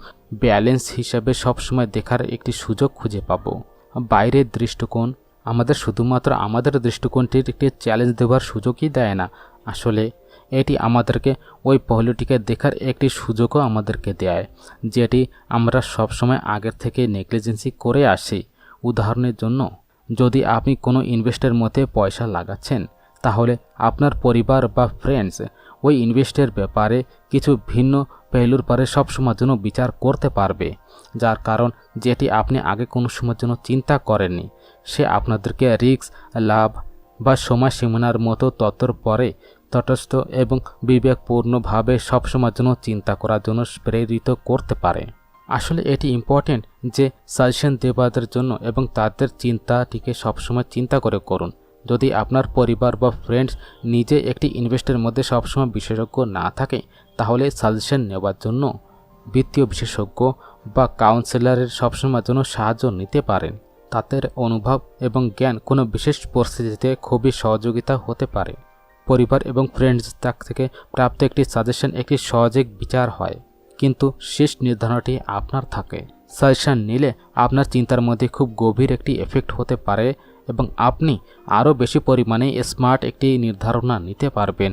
ব্যালেন্স হিসাবে সবসময় দেখার একটি সুযোগ খুঁজে পাব। বাইরের দৃষ্টিকোণ আমাদের শুধুমাত্র আমাদের দৃষ্টিকোণটির একটি চ্যালেঞ্জ দেওয়ার সুযোগই দেয় না, আসলে এটি আমাদেরকে ওই পহলুটিকে দেখার একটি সুযোগও আমাদেরকে দেয় যেটি আমরা সবসময় আগের থেকে নেগলিজেন্সি করে আসি। উদাহরণের জন্য, যদি আপনি কোনো ইনভেস্টের মধ্যে পয়সা লাগাচ্ছেন তাহলে আপনার পরিবার বা ফ্রেন্ডস ওই ইনভেস্টের ব্যাপারে কিছু ভিন্ন পেহলুর পরে সবসময়ের জন্য বিচার করতে পারবে, যার কারণ যেটি আপনি আগে কোনো সময়ের জন্য চিন্তা করেননি। সে আপনাদেরকে রিস্ক, লাভ বা সময় সীমানার মতো তত্ত্বর পরে তটস্থ এবং বিবেকপূর্ণভাবে সবসময়ের জন্য চিন্তা করার জন্য প্রেরিত করতে পারে। আসলে এটি ইম্পর্টেন্ট যে সাজেশন দেওয়াদের জন্য এবং তাদের চিন্তাটিকে সবসময় চিন্তা করে করুন। যদি আপনার পরিবার বা ফ্রেন্ডস নিজে একটি ইনভেস্টের মধ্যে সবসময় বিশেষজ্ঞ না থাকে, তাহলে সাজেশন নেওয়ার জন্য বিত্তীয় বিশেষজ্ঞ বা কাউন্সিলরের সবসময়ের জন্য সাহায্য নিতে পারেন। তাদের অনুভব এবং জ্ঞান কোনো বিশেষ পরিস্থিতিতে খুবই সহযোগিতা হতে পারে। পরিবার এবং ফ্রেন্ডস থেকে প্রাপ্ত একটি সাজেশন একটি সহজে বিচার হয়, কিন্তু শেষ নির্ধারণটি আপনার থাকে। সাজেশন নিলে আপনার চিন্তার মধ্যে খুব গভীর একটি এফেক্ট হতে পারে এবং আপনি আরও বেশি পরিমাণে স্মার্ট একটি নির্ধারণা নিতে পারবেন।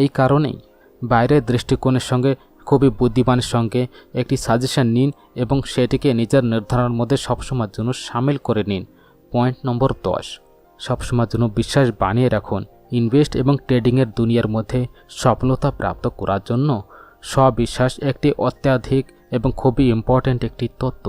এই কারণেই বাইরের দৃষ্টিকোণের সঙ্গে খুবই বুদ্ধিমানের সঙ্গে একটি সাজেশন নিন এবং সেটিকে নিজের নির্ধারণের মধ্যে সবসময়ের জন্য সামিল করে নিন। পয়েন্ট নম্বর 10, সবসময়ের জন্য বিশ্বাস বানিয়ে রাখুন। ইনভেস্ট এবং ট্রেডিংয়ের দুনিয়ার মধ্যে সফলতা প্রাপ্ত করার জন্য স্ববিশ্বাস একটি অত্যাধিক এবং খুবই ইম্পর্ট্যান্ট একটি তত্ত্ব।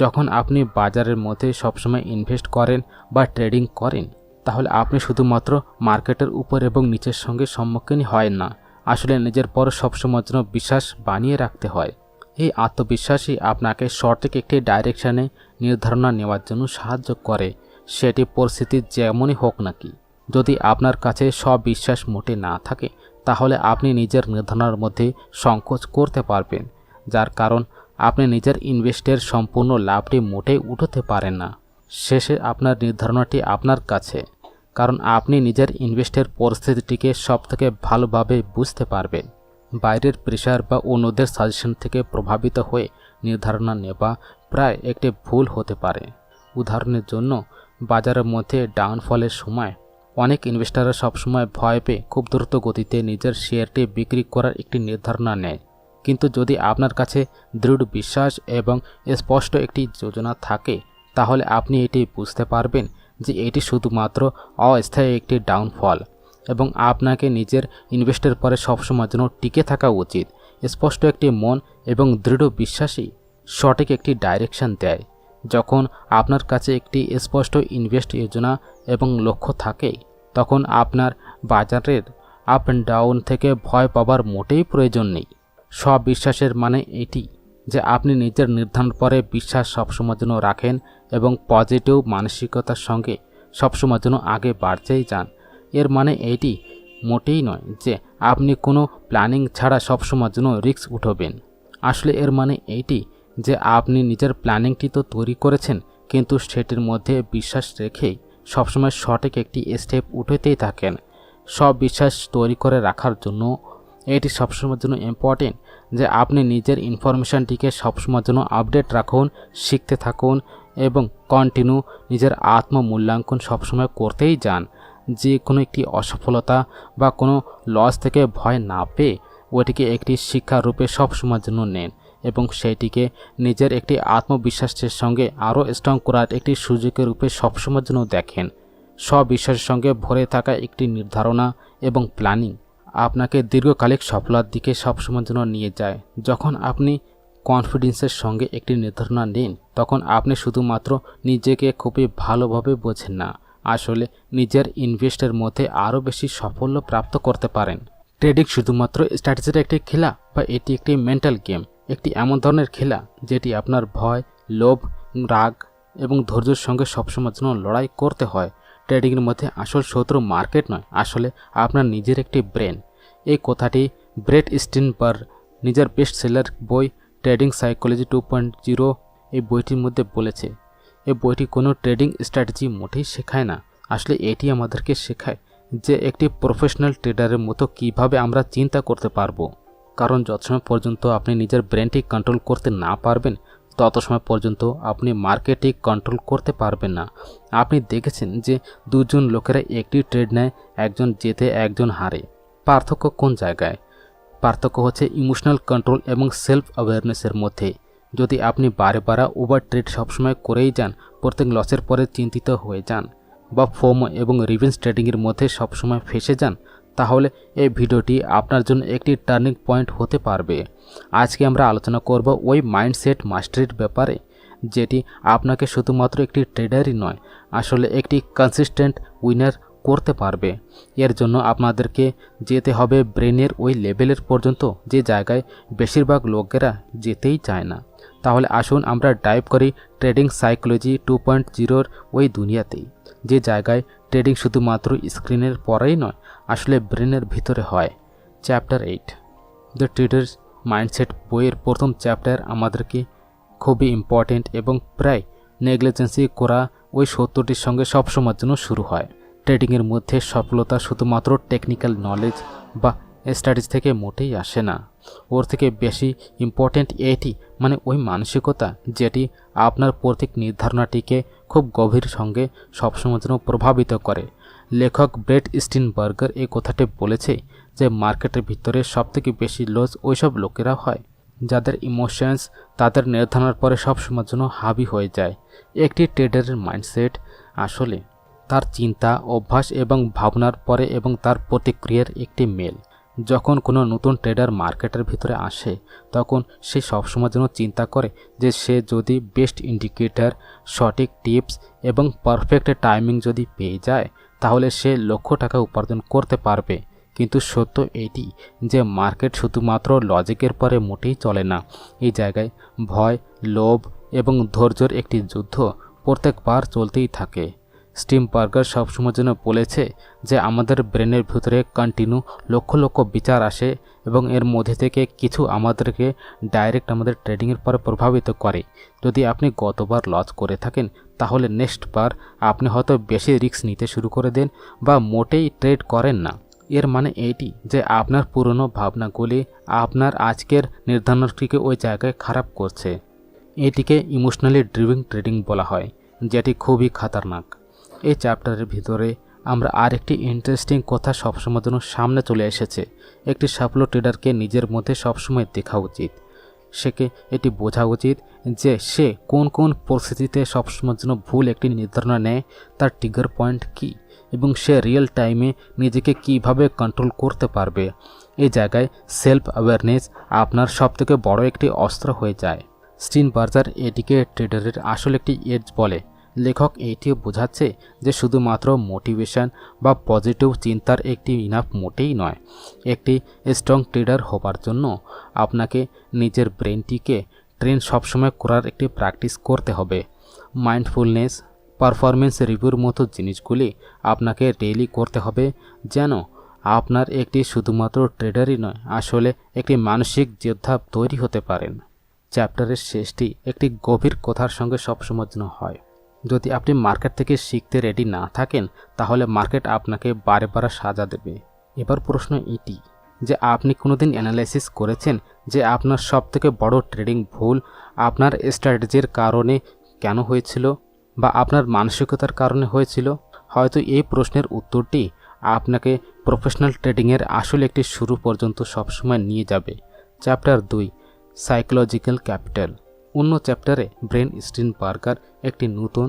যখন আপনি বাজারের মধ্যে সবসময় ইনভেস্ট করেন বা ট্রেডিং করেন, তাহলে আপনি শুধুমাত্র মার্কেটের উপর এবং নিচের সঙ্গে সম্মুখীন হয় না, আসলে নিজের পর সবসময়ের জন্য বিশ্বাস বানিয়ে রাখতে হয়। এই আত্মবিশ্বাসই আপনাকে সঠিক একটি ডাইরেকশানে নির্ধারণা নেওয়ার জন্য সাহায্য করে, সেটি পরিস্থিতি যেমনই হোক নাকি। যদি আপনার কাছে স্ববিশ্বাস মোটে না থাকে, তাহলে আপনি নিজের নির্ধারণার মধ্যে সংকোচ করতে পারবেন, যার কারণ আপনি নিজের ইনভেস্টের সম্পূর্ণ লাভটি মোটেই উঠাতে পারেন না। শেষে আপনার নির্ধারণাটি আপনার কাছে, কারণ আপনি নিজের ইনভেস্টের পরিস্থিতিটিকে সবথেকে ভালোভাবে বুঝতে পারবেন। বাইরের প্রেশার বা অন্যদের সাজেশন থেকে প্রভাবিত হয়ে নির্ধারণা নেওয়া প্রায় একটি ভুল হতে পারে। উদাহরণের জন্য, বাজারের মধ্যে ডাউনফলের সময় অনেক ইনভেস্টাররা সবসময় ভয় পেয়ে খুব দ্রুত গতিতে নিজের শেয়ারটি বিক্রি করার একটি নির্ধারণা নেয়। কিন্তু যদি আপনার কাছে দৃঢ় বিশ্বাস এবং স্পষ্ট একটি যোজনা থাকে, তাহলে আপনি এটি বুঝতে পারবেন যে এটি শুধুমাত্র অস্থায়ী একটি ডাউনফল এবং আপনাকে নিজের ইনভেস্টের পরে সবসময়ের জন্য টিকে থাকা উচিত। স্পষ্ট একটি মন এবং দৃঢ় বিশ্বাসই সঠিক একটি ডাইরেকশন দেয়। যখন আপনার কাছে একটি স্পষ্ট ইনভেস্ট যোজনা এবং লক্ষ্য থাকে, তখন আপনার বাজারের আপ অ্যান্ড ডাউন থেকে ভয় পাবার মোটেই প্রয়োজন নেই। স্ববিশ্বাসের মানে এটি যে আপনি নিজের নির্ধারণ পরে বিশ্বাস সবসময়ের জন্য রাখেন এবং পজিটিভ মানসিকতার সঙ্গে সবসময়ের জন্য আগে বাড়তেই যান। এর মানে এটি মোটেই নয় যে আপনি কোনো প্ল্যানিং ছাড়া সবসময়ের জন্য রিস্ক উঠাবেন। আসলে এর মানে এটি যে আপনি নিজের প্ল্যানিংটি তো তৈরি করেছেন, কিন্তু সেটির মধ্যে বিশ্বাস রেখেই সবসময় সঠিক একটি স্টেপ উঠাতেই থাকেন। সব বিশ্বাস তৈরি করে রাখার জন্য এটি সবসময়ের জন্য ইম্পর্টেন্ট যে আপনি নিজের ইনফরমেশানটিকে সবসময়ের জন্য আপডেট রাখুন, শিখতে থাকুন এবং কন্টিনিউ নিজের আত্মমূল্যাঙ্কন সবসময় করতেই যান। যে কোনো একটি অসফলতা বা কোনো লস থেকে ভয় না পেয়ে ওটিকে একটি শিক্ষারূপে সবসময়ের জন্য নেন এবং সেটিকে নিজের একটি আত্মবিশ্বাসের সঙ্গে আরও স্ট্রং করার একটি সুযোগের রূপে সবসময়ের জন্য দেখেন। স্ববিশ্বাসের সঙ্গে ভরে থাকা একটি নির্ধারণা এবং প্ল্যানিং আপনাকে দীর্ঘকালিক সফলতার দিকে সবসময়ের জন্য নিয়ে যায়। যখন আপনি কনফিডেন্সের সঙ্গে একটি নির্ধারণা নেন, তখন আপনি শুধুমাত্র নিজেকে খুবই ভালোভাবে বোঝেন না, আসলে নিজের ইনভেস্টের মধ্যে আরও বেশি সাফল্য প্রাপ্ত করতে পারেন। ট্রেডিং শুধুমাত্র স্ট্র্যাটেজির একটি খেলা বা এটি একটি মেন্টাল গেম, একটি এমন ধরনের খেলা যেটি আপনার ভয়, লোভ, রাগ এবং ধৈর্যের সঙ্গে সবসময়ের জন্য লড়াই করতে হয়। ট্রেডিংয়ের মধ্যে আসল শত্রু মার্কেট নয়, আসলে আপনার নিজের একটি ব্রেন। এই কথাটি ব্রেট স্টিনবার্গ নিজের বেস্ট সেলার বই ট্রেডিং সাইকোলজি 2.0 এই বইটির মধ্যে বলেছে। এই বইটি কোনো ট্রেডিং স্ট্র্যাটেজি মোটেই শেখায় না, আসলে এটি আমাদেরকে শেখায় যে একটি প্রফেশনাল ট্রেডারের মতো কিভাবে আমরা চিন্তা করতে পারবো। কারণ যত সময় পর্যন্ত আপনি নিজের ব্রেনটি কন্ট্রোল করতে না পারবেন, তত সময় পর্যন্ত আপনি মার্কেটে কন্ট্রোল করতে পারবেন না। আপনি দেখেছেন যে দুজন লোকেরা একটি ট্রেড নেয়, একজন জেতে একজন হারে। পার্থক্য কোন জায়গায়? পার্থক্য হচ্ছে ইমোশনাল কন্ট্রোল এবং সেলফ অ্যাওয়ারনেসের মধ্যে। যদি আপনি বারে বারে ওভার ট্রেড সবসময় করেই যান, প্রত্যেক লসের পরে চিন্তিত হয়ে যান বা ফোমো এবং রিভেঞ্জ ট্রেডিংয়ের মধ্যে সবসময় ফেসে যান, তাহলে এই ভিডিওটি আপনার জন্য একটি টার্নিং পয়েন্ট হতে পারবে। আজকে আমরা আলোচনা করব ওই মাইন্ডসেট মাস্টারির ব্যাপারে, যেটি আপনাকে শুধুমাত্র একটি ট্রেডারই নয়, আসলে একটি কনসিস্টেন্ট উইনার করতে পারবে। এর জন্য আপনাদেরকে যেতে হবে ব্রেনের ওই লেভেলের পর্যন্ত যে জায়গায় বেশিরভাগ লোকেরা যেতেই চায় না। তাহলে আসুন আমরা ডাইভ করি ট্রেডিং সাইকোলজি 2.0 ওই দুনিয়াতেই, যে জায়গায় ট্রেডিং শুধুমাত্র স্ক্রিনের পরেই নয়, আসলে ব্রেনের ভিতরে হয়। চ্যাপ্টার 8 দ্য ট্রেডার্স মাইন্ডসেট বইয়ের প্রথম চ্যাপ্টার আমাদেরকে খুবই ইম্পর্টেন্ট এবং প্রায় নেগলিজেন্সি করা ওই সত্যটির সঙ্গে সবসময়ের জন্য শুরু হয়। ট্রেডিংয়ের মধ্যে সফলতা শুধুমাত্র টেকনিক্যাল নলেজ বা স্টাডিজ থেকে মোটেই আসে না। ওর থেকে বেশি ইম্পর্টেন্ট এটি, মানে ওই মানসিকতা যেটি আপনার প্রত্যেক নির্ধারণাটিকে খুব গভীর সঙ্গে সবসময়ের জন্য প্রভাবিত করে। লেখক ব্রেট স্টিনবার্গার এই কথাটি বলেছে যে মার্কেটের ভিতরে সবথেকে বেশি লস ওইসব লোকেরা হয় যাদের ইমোশনস তাদের নির্ধারণার পরে সবসময়ের জন্য হাবি হয়ে যায়। একটি ট্রেডারের মাইন্ডসেট আসলে তার চিন্তা, অভ্যাস এবং ভাবনার পরে এবং তার প্রতিক্রিয়ার একটি মেল। যখন কোনো নতুন ট্রেডার মার্কেটের ভিতরে আসে তখন সে সবসময়ের জন্য চিন্তা করে যে সে যদি বেস্ট ইন্ডিকেটর, সঠিক টিপস এবং পারফেক্ট টাইমিং যদি পেয়ে যায় তাহলে সে লক্ষ টাকা উপার্জন করতে পারবে। কিন্তু সত্য এটি যে মার্কেট শুধুমাত্র লজিকের পরে মোটেই চলে না। এই জায়গায় ভয়, লোভ এবং ধৈর্যের একটি যুদ্ধ প্রত্যেকবার চলতেই থাকে। স্টিনবার্গার সবসময়ের জন্য বলেছে যে আমাদের ব্রেনের ভিতরে কন্টিনিউ লক্ষ লক্ষ বিচার আসে এবং এর মধ্যে থেকে কিছু আমাদেরকে ডাইরেক্ট আমাদের ট্রেডিংয়ের পরে প্রভাবিত করে। যদি আপনি গতবার লস করে থাকেন তাহলে নেক্সট বার আপনি হয়তো বেশি রিস্ক নিতে শুরু করে দেন বা মোটেই ট্রেড করেন না। এর মানে এইটি যে আপনার পুরনো ভাবনাগুলি আপনার আজকের নির্ধারণটিকে ওই জায়গায় খারাপ করছে। এটিকে ইমোশনালি ড্রিভিং ট্রেডিং বলা হয়, যেটি খুবই খতরনাক। এই চ্যাপ্টারের ভিতরে আমরা আরেকটি ইন্টারেস্টিং কথা সবসময়ের জন্য সামনে চলে এসেছে। একটি সফল ট্রেডারকে নিজের মধ্যে সবসময় দেখা উচিত। সেকে এটি বোঝা উচিত যে সে কোন কোন পরিস্থিতিতে সবসময়ের জন্য ভুল একটি নির্ধারণ নেয়, তার ট্রিগার পয়েন্ট কী এবং সে রিয়েল টাইমে নিজেকে কিভাবে কন্ট্রোল করতে পারবে। এই জায়গায় সেলফ অ্যাওয়ারনেস আপনার সবথেকে বড় একটি অস্ত্র হয়ে যায়। স্টিনবার্গার এটিকে ট্রেডারের আসল একটি এজ বলে। লেখক এইটিও বোঝাচ্ছে যে শুধুমাত্র মোটিভেশন বা পজিটিভ চিন্তার একটি ইনাফ মোটেই নয়। একটি স্ট্রং ট্রেডার হবার জন্য আপনাকে নিজের ব্রেনটিকে ট্রেন সবসময় করার একটি প্র্যাকটিস করতে হবে। মাইন্ডফুলনেস, পারফরমেন্স রিভিউর মতো জিনিসগুলি আপনাকে ডেইলি করতে হবে যেন আপনার একটি শুধুমাত্র ট্রেডারই নয়, আসলে একটি মানসিক যোদ্ধা তৈরি হতে পারেন। চ্যাপ্টারের শেষটি একটি গভীর কথার সঙ্গে সবসময়ের জন্য হয়। যদি আপনি মার্কেট থেকে শিখতে রেডি না থাকেন তাহলে মার্কেট আপনাকে বারে বারে সাজা দেবে। এবার প্রশ্ন এটি যে আপনি কোনোদিন অ্যানালাইসিস করেছেন যে আপনার সবথেকে বড় ট্রেডিং ভুল আপনার স্ট্র্যাটেজির কারণে কেন হয়েছিল বা আপনার মানসিকতার কারণে হয়েছিল? হয়তো এই প্রশ্নের উত্তরটি আপনাকে প্রফেশনাল ট্রেডিংয়ের আসলে একটি শুরু পর্যন্ত সবসময় নিয়ে যাবে। Chapter 2 psychological capital. অন্য চ্যাপ্টারে ব্রেট স্টিনবার্গার একটি নতুন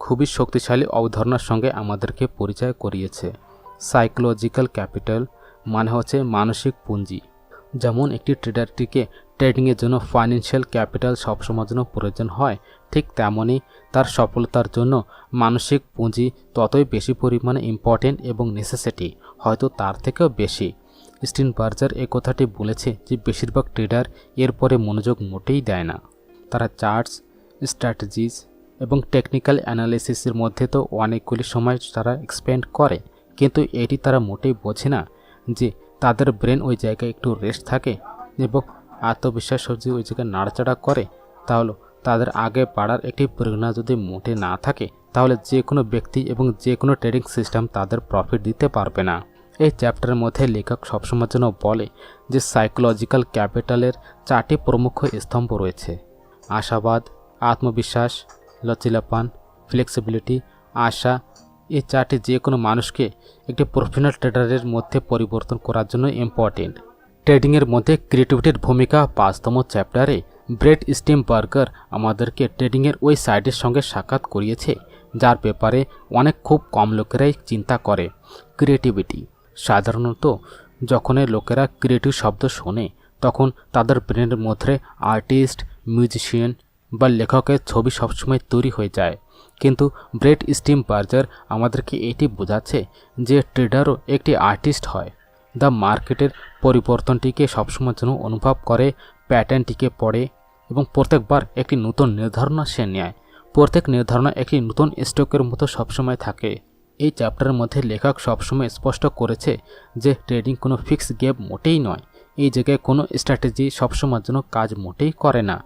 খুবই শক্তিশালী অবধারণার সঙ্গে আমাদেরকে পরিচয় করিয়েছে। সাইকোলজিক্যাল ক্যাপিটাল মানে হচ্ছে মানসিক পুঁজি। যেমন একটি ট্রেডারটিকে ট্রেডিংয়ের জন্য ফাইন্যান্সিয়াল ক্যাপিটাল সবসময়ের জন্য প্রয়োজন হয়, ঠিক তেমনই তার সফলতার জন্য মানসিক পুঁজি ততই বেশি পরিমাণে ইম্পর্টেন্ট এবং নেসেসিটি, হয়তো তার থেকেও বেশি। স্টিনবার্গার এই কথাটি বলেছে যে বেশিরভাগ ট্রেডার এরপরে মনোযোগ মোটেই দেয় না। তারা চার্টস, স্ট্র্যাটেজিস এবং টেকনিক্যাল অ্যানালিসিসের মধ্যে তো অনেকগুলি সময় তারা এক্সপেন্ড করে, কিন্তু এটি তারা মোটেই বোঝে না যে তাদের ব্রেন ওই জায়গায় একটু রেস্ট থাকে এবং আত্মবিশ্বাস যদি ওই জায়গায় নাড়াচাড়া করে তাহলে তাদের আগে বাড়ার একটি প্রেরণা যদি মোটে না থাকে তাহলে যে কোনো ব্যক্তি এবং যে কোনো ট্রেডিং সিস্টেম তাদের প্রফিট দিতে পারবে না। এই চ্যাপ্টারের মধ্যে লেখক সবসময়ের জন্য বলে যে সাইকোলজিক্যাল ক্যাপিটালের 4টি প্রমুখ স্তম্ভ রয়েছে: আশাবাদ, আত্মবিশ্বাস, লচিলাপান, ফ্লেক্সিবিলিটি, আশা। এই 4টি যে কোনো মানুষকে একটি প্রফেশনাল ট্রেডারের মধ্যে পরিবর্তন করার জন্য ইম্পর্টেন্ট। ট্রেডিংয়ের মধ্যে ক্রিয়েটিভিটির ভূমিকা 5তম চ্যাপ্টারে ব্রেট স্টিনবার্গার আমাদেরকে ট্রেডিংয়ের ওই সাইডের সঙ্গে সাক্ষাৎ করিয়েছে যার ব্যাপারে অনেক খুব কম লোকেরাই চিন্তা করে। ক্রিয়েটিভিটি। সাধারণত যখনই লোকেরা ক্রিয়েটিভ শব্দ শোনে তখন তাদের ব্রেনের মধ্যে আর্টিস্ট, মিউজিশিয়ান বা লেখকের ছবি সবসময় তৈরি হয়ে যায়। কিন্তু ব্রেট স্টিম বার্জার আমাদেরকে এটি বোঝাচ্ছে যে ট্রেডারও একটি আর্টিস্ট হয়। দ্য মার্কেটের পরিবর্তনটিকে সবসময় যেন অনুভব করে, প্যাটার্নটিকে পড়ে এবং প্রত্যেকবার একটি নতুন নির্ধারণা সে নেয়। প্রত্যেক নির্ধারণা একটি নতুন স্টকের মতো সবসময় থাকে। এই চ্যাপ্টারের মধ্যে লেখক সবসময় স্পষ্ট করেছে যে ট্রেডিং কোনো ফিক্স গেম মোটেই নয়। এই জায়গায় কোনো স্ট্র্যাটেজি সবসময়ের জন্য কাজ মোটেই করে না।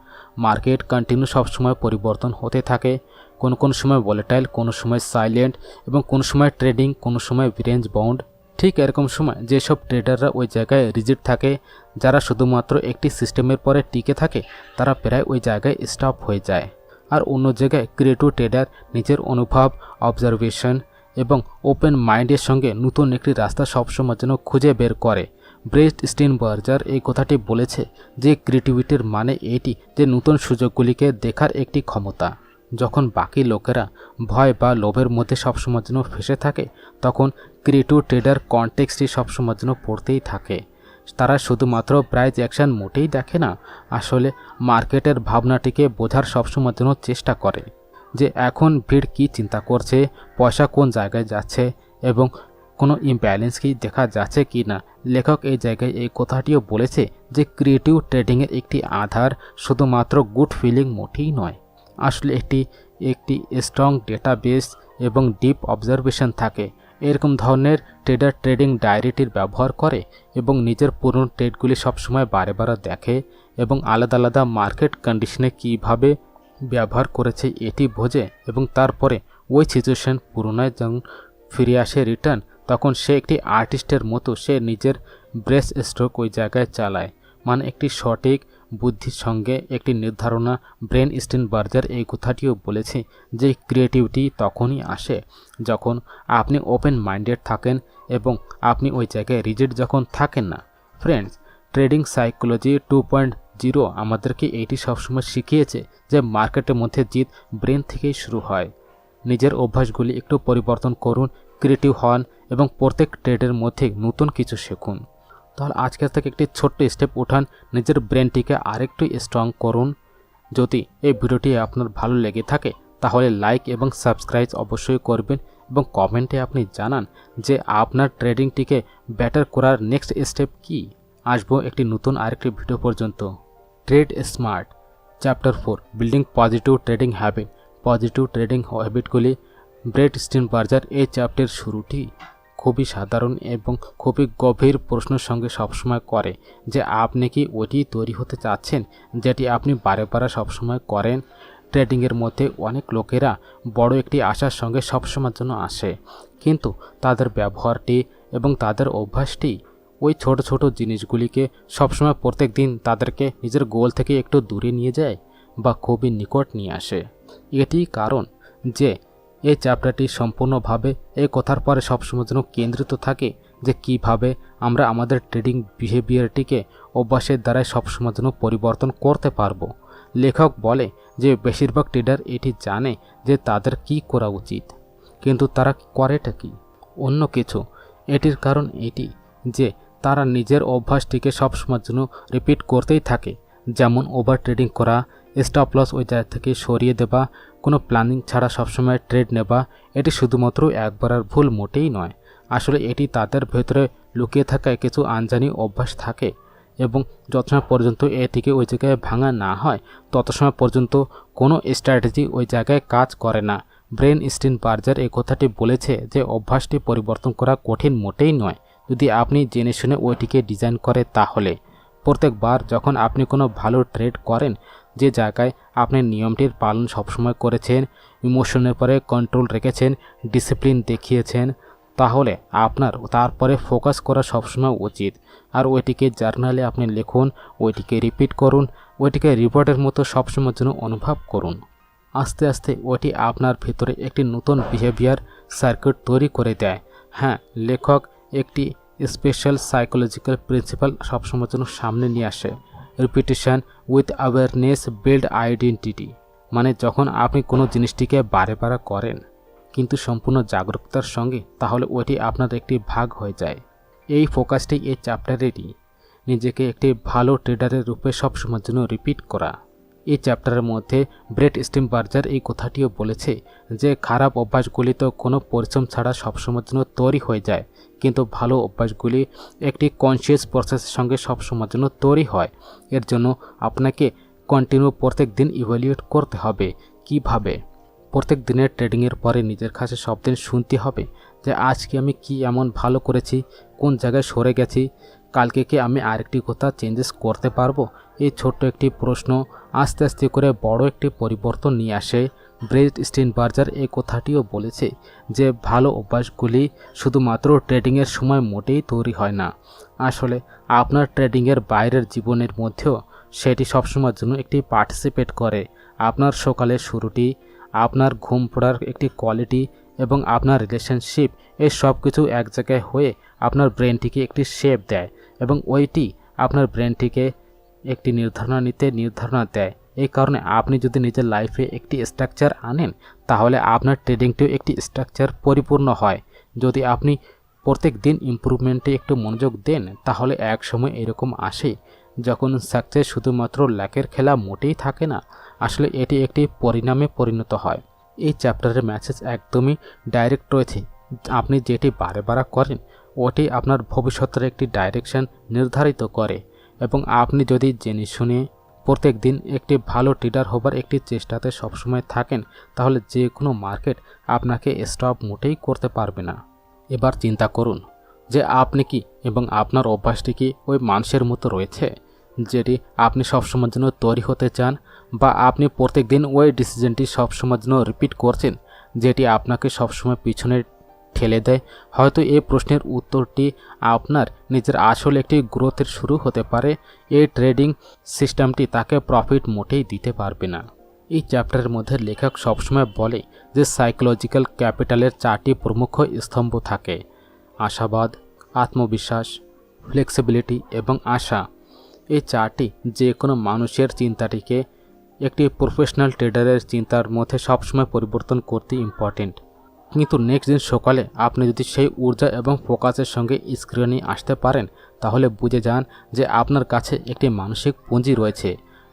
মার্কেট কন্টিনিউ সবসময় পরিবর্তন হতে থাকে, কোন সময় ভোলেটাইল, কোনো সময় সাইলেন্ট এবং কোনো সময় ট্রেডিং, কোনো সময় রেঞ্জ বাউন্ড। ঠিক এরকম সময় যেসব ট্রেডাররা ওই জায়গায় রিজিড থাকে, যারা শুধুমাত্র একটি সিস্টেমের পরে টিকে থাকে, তারা প্রায় ওই জায়গায় স্টপ হয়ে যায়। আর অন্য জায়গায় ক্রিয়েটিভ ট্রেডার নিজের অনুভব, অবজারভেশন এবং ওপেন মাইন্ডের সঙ্গে নতুন একটি রাস্তা সবসময় যেন খুঁজে বের করে। ব্রেট স্টিন বার্জার এই কথাটি বলেছে যে ক্রিয়েটিভিটির মানে এটি যে নতুন সুযোগগুলিকে দেখার একটি ক্ষমতা। যখন বাকি লোকেরা ভয় বা লোভের মধ্যে সবসময় যেন ফেসে থাকে, তখন ক্রিয়েটিভ ট্রেডার কনটেক্সটটি সবসময় যেন পড়তেই থাকে। তারা শুধুমাত্র প্রাইস অ্যাকশন মোটেই দেখে না, আসলে মার্কেটের ভাবনাটিকে বোঝার সবসময় যেন চেষ্টা করে যে এখন ভিড় কী চিন্তা করছে, পয়সা কোন জায়গায় যাচ্ছে এবং কোনো ইমব্যালেন্স কি দেখা যাচ্ছে কি না। লেখক এই জায়গায় এই কথাটিও বলেছে যে ক্রিয়েটিভ ট্রেডিংয়ের একটি আধার শুধুমাত্র গুড ফিলিং মোটেই নয়, আসলে একটি স্ট্রং ডেটাবেস এবং ডিপ অবজারভেশন থাকে। এরকম ধরনের ট্রেডার ট্রেডিং ডায়েরিটির ব্যবহার করে এবং নিজের পুরনো ট্রেডগুলি সবসময় বারে বারে দেখে এবং আলাদা আলাদা মার্কেট কন্ডিশনে কীভাবে ব্যবহার করেছে এটি বোঝে এবং তারপরে ওই সিচুয়েশন পুরোনায় যখন ফিরে আসে রিটার্ন, তখন সে একটি আর্টিস্টের মতো সে নিজের ব্রেস স্ট্রোক ওই জায়গায় চালায়। মানে একটি সঠিক বুদ্ধির সঙ্গে একটি নির্ধারণা। ব্রেন স্টিন বার্জার এই কথাটিও বলেছে যে ক্রিয়েটিভিটি তখনই আসে যখন আপনি ওপেন মাইন্ডেড থাকেন এবং আপনি ওই জায়গায় রিজিড যখন থাকেন না। ফ্রেন্ডস, ট্রেডিং সাইকোলজি 2.0 আমাদেরকে এইটি সবসময় শিখিয়েছে যে মার্কেটের মধ্যে জিত ব্রেন থেকেই শুরু হয়। নিজের অভ্যাসগুলি একটু পরিবর্তন করুন, ক্রিয়েটিভ হন এবং প্রত্যেক ট্রেডের মধ্যে নতুন কিছু শিখুন। তাহলে আজকের থেকে একটি ছোট্ট স্টেপ উঠান, নিজের ব্রেনটিকে আরেকটু স্ট্রং করুন। যদি এই ভিডিওটি আপনার ভালো লেগে থাকে তাহলে লাইক এবং সাবস্ক্রাইব অবশ্যই করবেন এবং কমেন্টে আপনি জানান যে আপনার ট্রেডিংটিকে বেটার করার নেক্সট স্টেপ কী। আসবো একটি নতুন আরেকটি ভিডিও পর্যন্ত। Trade smart chapter 4 building positive trading habit. Positive trading হ্যাবিটগুলি ব্রেট স্টিন বার্জার এই চ্যাপ্টারের শুরুটি খুবই সাধারণ এবং খুবই গভীর প্রশ্নের সঙ্গে সবসময় করে যে আপনি কি ওটি তৈরি হতে চাচ্ছেন যেটি আপনি বারে বারে সবসময় করেন। ট্রেডিংয়ের মধ্যে অনেক লোকেরা বড় একটি আশার সঙ্গে সবসময়ের জন্য আসে, কিন্তু তাদের ব্যবহারটি এবং তাদের অভ্যাসটি ওই ছোট ছোট জিনিসগুলিকে সবসময় প্রত্যেক দিন তাদেরকে নিজের গোল থেকে একটু দূরে নিয়ে যায় বা খুবই নিকট নিয়ে আসে। এটি কারণ যে এই চ্যাপ্টারটি সম্পূর্ণভাবে এই কথার পরে সবসময় যেন কেন্দ্রিত থাকে যে কিভাবে আমরা আমাদের ট্রেডিং বিহেভিয়ারটিকে অভ্যাসের দ্বারাই সবসময় যেন পরিবর্তন করতে পারবো। লেখক বলে যে বেশিরভাগ ট্রেডার এটি জানে যে তাদের কি করা উচিত, কিন্তু তারা করেটা কি অন্য কিছু। এটির কারণ এটি যে তারা নিজের অভ্যাসটিকে সবসময়ের জন্য রিপিট করতেই থাকে, যেমন ওভার ট্রেডিং করা, স্টপ লস ওই জায়গা থেকে সরিয়ে দেওয়া, কোনো প্ল্যানিং ছাড়া সবসময় ট্রেড নেওয়া। এটি শুধুমাত্র একবারের ভুল মোটেই নয়, আসলে এটি তাদের ভেতরে লুকিয়ে থাকা কিছু আনজানি অভ্যাস থাকে এবং যত সময় পর্যন্ত এটিকে ওই জায়গায় ভাঙা না হয় তত সময় পর্যন্ত কোনো স্ট্র্যাটেজি ওই জায়গায় কাজ করে না। ব্রেন স্টিন বার্জার এই কথাটি বলেছে যে অভ্যাসটি পরিবর্তন করা কঠিন মোটেই নয় যদি আপনি জেনে শুনে ওইটিকে ডিজাইন করে। তাহলে প্রত্যেকবার যখন আপনি কোনো ভালো ট্রেড করেন, যে জায়গায় আপনি নিয়মটির পালন সবসময় করেছেন, ইমোশনের পরে কন্ট্রোল রেখেছেন, ডিসিপ্লিন দেখিয়েছেন, তাহলে আপনার তারপরে ফোকাস করা সবসময় উচিত। আর ওইটিকে জার্নালে আপনি লিখুন, ওইটিকে রিপিট করুন, ওইটিকে রিপোর্টের মতো সবসময়ের জন্য অনুভব করুন। আস্তে আস্তে ওইটি আপনার ভিতরে একটি নতুন বিহেভিয়ার সার্কিট তৈরি করে দেয়। হ্যাঁ, লেখক একটি স্পেশাল সাইকোলজিক্যাল প্রিন্সিপাল সবসময়ের জন্য সামনে নিয়ে আসে। Repetition with awareness build identity, মানে যখন আপনি কোনো জিনিসটিকে বারে বারে করেন কিন্তু সম্পূর্ণ জাগরুকতার সঙ্গে, তাহলে ওইটি আপনার একটি ভাগ হয়ে যায়। এই ফোকাসটি এই চ্যাপ্টারেরই, নিজেকে একটি ভালো ট্রেডারের রূপে সবসময়ের জন্য রিপিট করা। এই চ্যাপ্টারের মধ্যে ব্রেট স্টিনবার্জার এই কথাটিও বলেছে যে খারাপ অভ্যাসগুলি তো কোনো পরিশ্রম ছাড়া সবসময়ের জন্য তৈরি হয়ে যায়, কিন্তু ভালো অভ্যাসগুলি একটি কনসিয়াস প্রসেসের সঙ্গে সবসময়ের জন্য তৈরি হয়। এর জন্য আপনাকে কন্টিনিউ প্রত্যেক দিন ইভ্যালুয়েট করতে হবে। কিভাবে? প্রত্যেক দিনের ট্রেডিংয়ের পরে নিজের কাছে সব দিন শুনতে হবে যে আজকে আমি কি এমন ভালো করেছি, কোন জায়গায় সরে গেছি, কালকে কি আমি আরেকটি কথা চেঞ্জেস করতে পারবো। এই ছোট্ট একটি প্রশ্ন আস্তে আস্তে করে বড় একটি পরিবর্তন নিয়ে আসে। ব্রেট স্টিনবার্জার এই কথাটিও বলেছে যে ভালো অভ্যাসগুলি শুধুমাত্র ট্রেডিংয়ের সময় মোটেই তৈরি হয় না, আসলে আপনার ট্রেডিংয়ের বাইরের জীবনের মধ্যেও সেটি সবসময়ের জন্য একটি পার্টিসিপেট করে। আপনার সকালের শুরুটি, আপনার ঘুম পড়ার একটি কোয়ালিটি এবং আপনার রিলেশনশিপ, এই সব কিছু এক জায়গায় হয়ে আপনার ব্রেনটিকে একটি শেপ দেয় এবং ওইটি আপনার ব্রেনটিকে একটি নির্ধারণা দেয়। এই কারণে আপনি যদি নিজের লাইফে একটি স্ট্রাকচার আনেন তাহলে আপনার ট্রেডিংটিও একটি স্ট্রাকচার পরিপূর্ণ হয়। যদি আপনি প্রত্যেক দিন ইমপ্রুভমেন্টে একটু মনোযোগ দেন তাহলে এক সময় এরকম আসে যখন সাকসেস শুধুমাত্র ল্যাকের খেলা মোটেই থাকে না, আসলে এটি একটি পরিণামে পরিণত হয়। এই চ্যাপ্টারের মেসেজ একদমই ডাইরেক্ট রয়েছে। আপনি যেটি বারে বারে করেন ওটি আপনার ভবিষ্যতের একটি ডাইরেকশন নির্ধারিত করে এবং আপনি যদি জেনে শুনে প্রত্যেক দিন একটি ভালো ট্রেডার হবার একটি চেষ্টাতে সবসময় থাকেন তাহলে যে কোনো মার্কেট আপনাকে স্টপ মোটেই করতে পারবে না। এবার চিন্তা করুন যে আপনি কি এবং আপনার অভ্যাসটি কি ওই মানুষের মতো রয়েছে যেটি আপনি সবসময়ের জন্য তৈরি হতে চান, বা আপনি প্রত্যেক দিন ওই ডিসিশনটি সবসময়ের জন্য রিপিট করছেন যেটি আপনাকে সবসময় পিছনে ঠেলে দেয়। হয়তো এই প্রশ্নের উত্তরটি আপনার নিজের আসলে একটি গ্রোথের শুরু হতে পারে। এই ট্রেডিং সিস্টেমটি তাকে প্রফিট মোটেই দিতে পারবে না। এই চ্যাপ্টারের মধ্যে লেখক সবসময় বলে যে সাইকোলজিক্যাল ক্যাপিটালের 4টি প্রমুখ স্তম্ভ থাকে: আশাবাদ, আত্মবিশ্বাস, ফ্লেক্সিবিলিটি এবং আশা। এই 4টি যে কোনো মানুষের চিন্তাটিকে একটি প্রফেশনাল ট্রেডারের চিন্তার মধ্যে সবসময় পরিবর্তন করতে ইম্পর্টেন্ট। কিন্তু নেক্সট দিন সকালে আপনি যদি সেই ঊর্জা এবং ফোকাসের সঙ্গে স্ক্রিনে আসতে পারেন তাহলে বুঝে যান যে আপনার কাছে একটি মানসিক পুঁজি রয়েছে।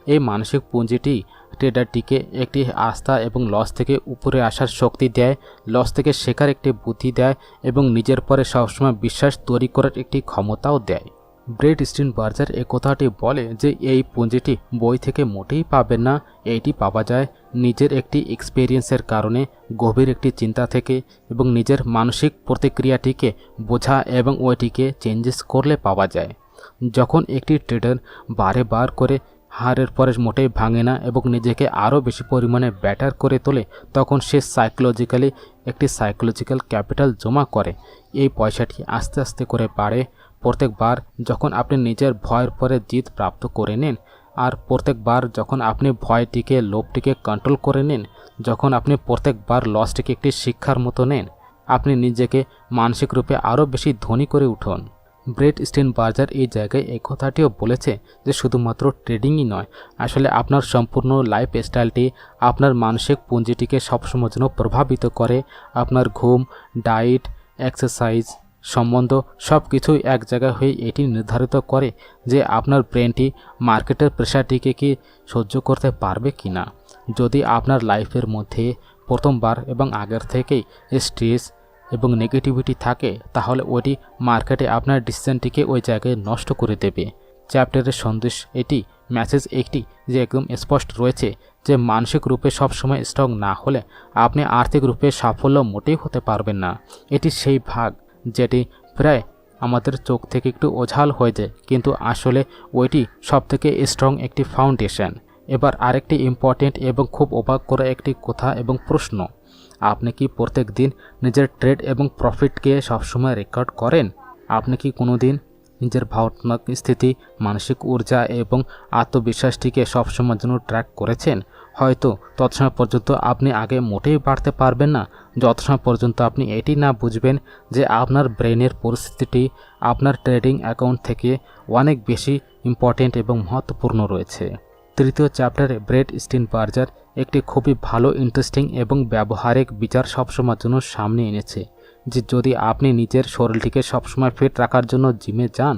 এই মানসিক পুঁজিটি ট্রেডারটিকে একটি আস্থা এবং লস থেকে উপরে আসার শক্তি দেয়, লস থেকে শেখার একটি বুদ্ধি দেয় এবং নিজের পরে সবসময় বিশ্বাস তৈরি করার একটি ক্ষমতাও দেয়। ব্রেট স্টিনবার্জার এ কথাটি বলে যে এই পুঁজিটি বই থেকে মোটেই পাবেন না, এইটি পাওয়া যায় নিজের একটি এক্সপেরিয়েন্সের কারণে, গভীর একটি চিন্তা থেকে এবং নিজের মানসিক প্রতিক্রিয়াটিকে বোঝা এবং ওইটিকে চেঞ্জেস করলে পাওয়া যায়। যখন একটি ট্রেডার বারে বার করে হারের পরে মোটেই ভাঙে না এবং নিজেকে আরও বেশি পরিমাণে ব্যাটার করে তোলে তখন সে একটি সাইকোলজিক্যাল ক্যাপিটাল জমা করে। এই পয়সাটি আস্তে আস্তে করে বাড়ে। প্রত্যেকবার যখন আপনি নিজের ভয়ের পরে জিত প্রাপ্ত করে নেন, আর প্রত্যেকবার যখন আপনি ভয়টিকে, লোভটিকে কন্ট্রোল করে নেন, যখন আপনি প্রত্যেকবার লসটিকে একটি শিক্ষার মতো নেন, আপনি নিজেকে মানসিক রূপে আরও বেশি ধনী করে উঠুন। ব্রেট স্টিনবার্জার এই জায়গায় এই কথাটিও বলেছে যে শুধুমাত্র ট্রেডিংই নয়, আসলে আপনার সম্পূর্ণ লাইফ স্টাইলটি আপনার মানসিক পুঁজিটিকে সবসময় জন্য প্রভাবিত করে। আপনার ঘুম, ডায়েট, এক্সারসাইজ, সম্বন্ধ সব কিছুই এক জায়গায় হয়ে এটি নির্ধারিত করে যে আপনার ব্রেনটি মার্কেটের প্রেশারটিকে কি সহ্য করতে পারবে কি না। যদি আপনার লাইফের মধ্যে প্রথমবার এবং আগের থেকেই স্ট্রেস এবং নেগেটিভিটি থাকে তাহলে ওইটি মার্কেটে আপনার ডিসিশনটিকে ওই জায়গায় নষ্ট করে দেবে। চ্যাপ্টারের সন্দেশ মেসেজ একটি যে একদম স্পষ্ট রয়েছে যে মানসিক রূপে সবসময় স্ট্রং না হলে আপনি আর্থিক রূপে সাফল্য মোটেই হতে পারবেন না। এটি সেই ভাগ যেটি প্রায় আমাদের চোখ থেকে একটু ওঝাল হয়ে যায়, কিন্তু আসলে ওইটি সবথেকে স্ট্রং একটি ফাউন্ডেশন। এবার আরেকটি ইম্পর্টেন্ট এবং খুব অবাক করা একটি কথা এবং প্রশ্ন: আপনি কি প্রত্যেক দিন নিজের ট্রেড এবং প্রফিটকে সবসময় রেকর্ড করেন? আপনি কি কোনো দিন নিজের ভাবনাত্মক স্থিতি, মানসিক ঊর্জা এবং আত্মবিশ্বাসটিকে সবসময়ের জন্য ট্র্যাক করেছেন? হয়তো তৎসময় পর্যন্ত আপনি আগে মোটেই বাড়তে পারবেন না যতসময় পর্যন্ত আপনি এটি না বুঝবেন যে আপনার ব্রেনের পরিস্থিতিটি আপনার ট্রেডিং অ্যাকাউন্ট থেকে অনেক বেশি ইম্পর্টেন্ট এবং মহত্বপূর্ণ রয়েছে। তৃতীয় চ্যাপ্টারে ব্রেট স্টিনবার্জার একটি খুবই ভালো, ইন্টারেস্টিং এবং ব্যবহারিক বিচার সবসময়ের জন্য সামনে এনেছে যে যদি আপনি নিজের শরীরটিকে সবসময় ফিট রাখার জন্য জিমে যান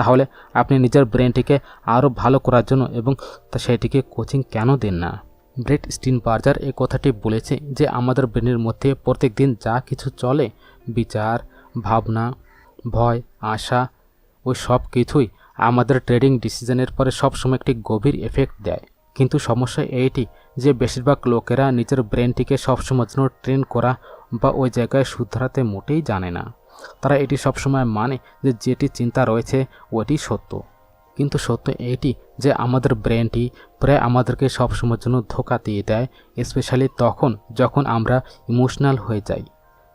তাহলে আপনি নিজের ব্রেনটিকে আরও ভালো করার জন্য এবং সেটিকে কোচিং কেন দেন না? ব্রেট স্টিনবার্জার এই কথাটি বলেছে যে আমাদের ব্রেনের মধ্যে প্রত্যেক দিন যা কিছু চলে, বিচার, ভাবনা, ভয়, আশা, ওই সব কিছুই আমাদের ট্রেডিং ডিসিশনের পরে সবসময় একটি গভীর এফেক্ট দেয়। কিন্তু সমস্যা এইটি যে বেশিরভাগ লোকেরা নিজের ব্রেনটিকে সবসময়ের জন্য ট্রেন করা বা ওই জায়গায় শুধরাতে মোটেই জানে না। তারা এটি সবসময় মানে যে যেটি চিন্তা রয়েছে ওটি সত্য। কিন্তু সত্য এটি যে আমাদের ব্রেনটি প্রায় আমাদেরকে সবসময়ের জন্য ধোঁকা দিয়ে দেয়, স্পেশালি তখন যখন আমরা ইমোশনাল হয়ে যাই।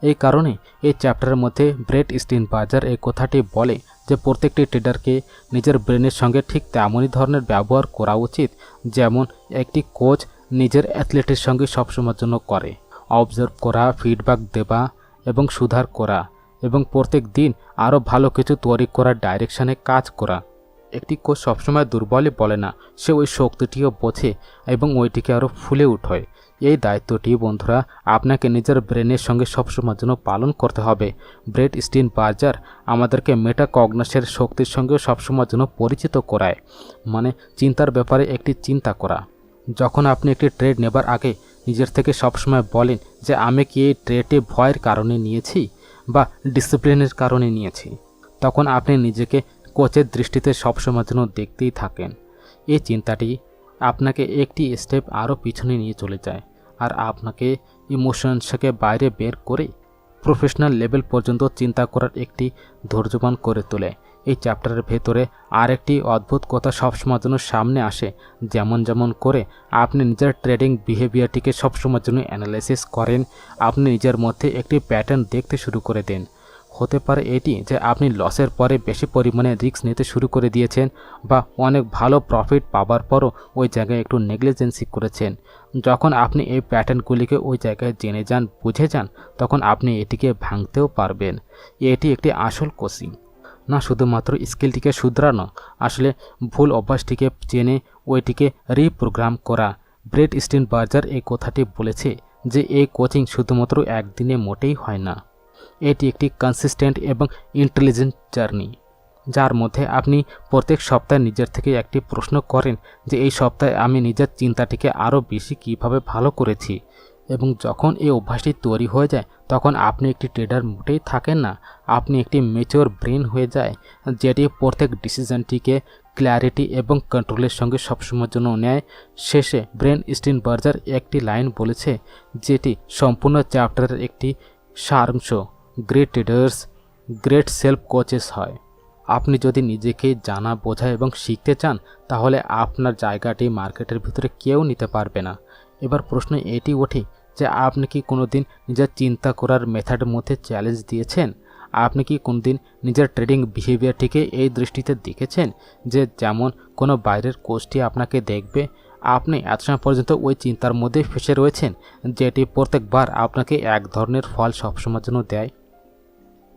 এই কারণে এই চ্যাপ্টারের মধ্যে ব্রেট স্টিনবার্জার এই কথাটি বলে যে প্রত্যেকটি ট্রেডারকে নিজের ব্রেনের সঙ্গে ঠিক তেমনই ধরনের ব্যবহার করা উচিত যেমন একটি কোচ নিজের অ্যাথলেটের সঙ্গে সবসময়ের জন্য করে। অবজার্ভ করা, ফিডব্যাক দেওয়া এবং সুধার করা এবং প্রত্যেক দিন আরও ভালো কিছু তৈরি করার ডাইরেকশানে কাজ করা। একটি কোচ সবসময় দুর্বলই বলে না, সে ওই শক্তিটিও বোঝে এবং ওইটিকে আরও ফুলে উঠোয়। এই দায়িত্বটি বন্ধুরা আপনাকে নিজের ব্রেনের সঙ্গে সবসময়ের জন্য পালন করতে হবে। ব্রেট স্টিনবার্জার আমাদেরকে মেটাকগনিশনের শক্তির সঙ্গেও সবসময়ের জন্য পরিচিত করায়, মানে চিন্তার ব্যাপারে একটি চিন্তা করা। যখন আপনি একটি ট্রেড নেবার আগে নিজের থেকে সবসময় বলেন যে আমি কি এই ট্রেডটি ভয়ের কারণে নিয়েছি বা ডিসিপ্লিনের কারণে নিয়েছি, তখন আপনি নিজেকে কোচের দৃষ্টিতে সবসময়ের জন্য দেখতেই থাকেন। এই চিন্তাটি আপনাকে একটি স্টেপ আরও পিছনে নিয়ে চলে যায় আর আপনাকে ইমোশনসকে বাইরে বের করে প্রফেশনাল লেভেল পর্যন্ত চিন্তা করার একটি ধৈর্যবান করে তোলে। এই চ্যাপ্টারের ভেতরে আরেকটি অদ্ভুত কথা সবসময়ের জন্য সামনে আসে, যেমন করে আপনি নিজের ট্রেডিং বিহেভিয়ারটিকে সবসময়ের জন্য অ্যানালাইসিস করেন, আপনি নিজের মধ্যে একটি প্যাটার্ন দেখতে শুরু করে দেন। হতে পারে এটি যে আপনি লসের পরে বেশি পরিমাণে রিস্ক নিতে শুরু করে দিয়েছেন বা অনেক ভালো প্রফিট পাবার পরও ওই জায়গায় একটু নেগলিজেন্সি করেছেন। যখন আপনি এই প্যাটার্নগুলিকে ওই জায়গায় জেনে যান, বুঝে যান, তখন আপনি এটিকে ভাঙতেও পারবেন। এটি একটি আসল কোচিং না, শুধুমাত্র স্কিলটিকে শুধরানো, আসলে ভুল অভ্যাসটিকে জেনে ওইটিকে রিপ্রোগ্রাম করা। ব্রেট স্টিনবার্জার এই কথাটি বলেছে যে এই কোচিং শুধুমাত্র একদিনে মোটেই হয় না। এটি একটি কনসিস্টেন্ট এবং ইন্টেলিজেন্ট জার্নি, যার মধ্যে আপনি প্রত্যেক সপ্তাহে নিজের থেকে একটি প্রশ্ন করেন যে এই সপ্তাহে আমি নিজের চিন্তাটিকে আরও বেশি কিভাবে ভালো করেছি। এবং যখন এই অভ্যাসটি তৈরি হয়ে যায় তখন আপনি একটি ট্রেডার মোটেই থাকেন না, আপনি একটি ম্যাচিওর ব্রেন হয়ে যায় যেটি প্রত্যেক ডিসিশনটিকে ক্ল্যারিটি এবং কন্ট্রোলের সঙ্গে সবসময়ের জন্য নেয়। শেষে ব্রেট স্টিনবার্জার একটি লাইন বলেছে যেটি সম্পূর্ণ চ্যাপ্টারের একটি সারাংশ, great traders great self coaches হয়। আপনি যদি নিজেকে জানা, বোঝা এবং শিখতে চান তাহলে আপনার জায়গাটি মার্কেটের ভিতরে কেউ নিতে পারবে না। এবার প্রশ্ন এটি ওঠে যে আপনি কি কোনোদিন নিজের চিন্তা করার মেথডের মধ্যে চ্যালেঞ্জ দিয়েছেন? আপনি কি কোনোদিন নিজের ট্রেডিং বিহেভিয়ারটিকে এই দৃষ্টিতে দেখেছেন যে যেমন কোনো বাইরের কোচটি আপনাকে দেখবে? আপনি এত সময় পর্যন্ত ওই চিন্তার মধ্যে ফেসে রয়েছেন যেটি প্রত্যেকবার আপনাকে এক ধরনের ফল সবসময়ের জন্য দেয়।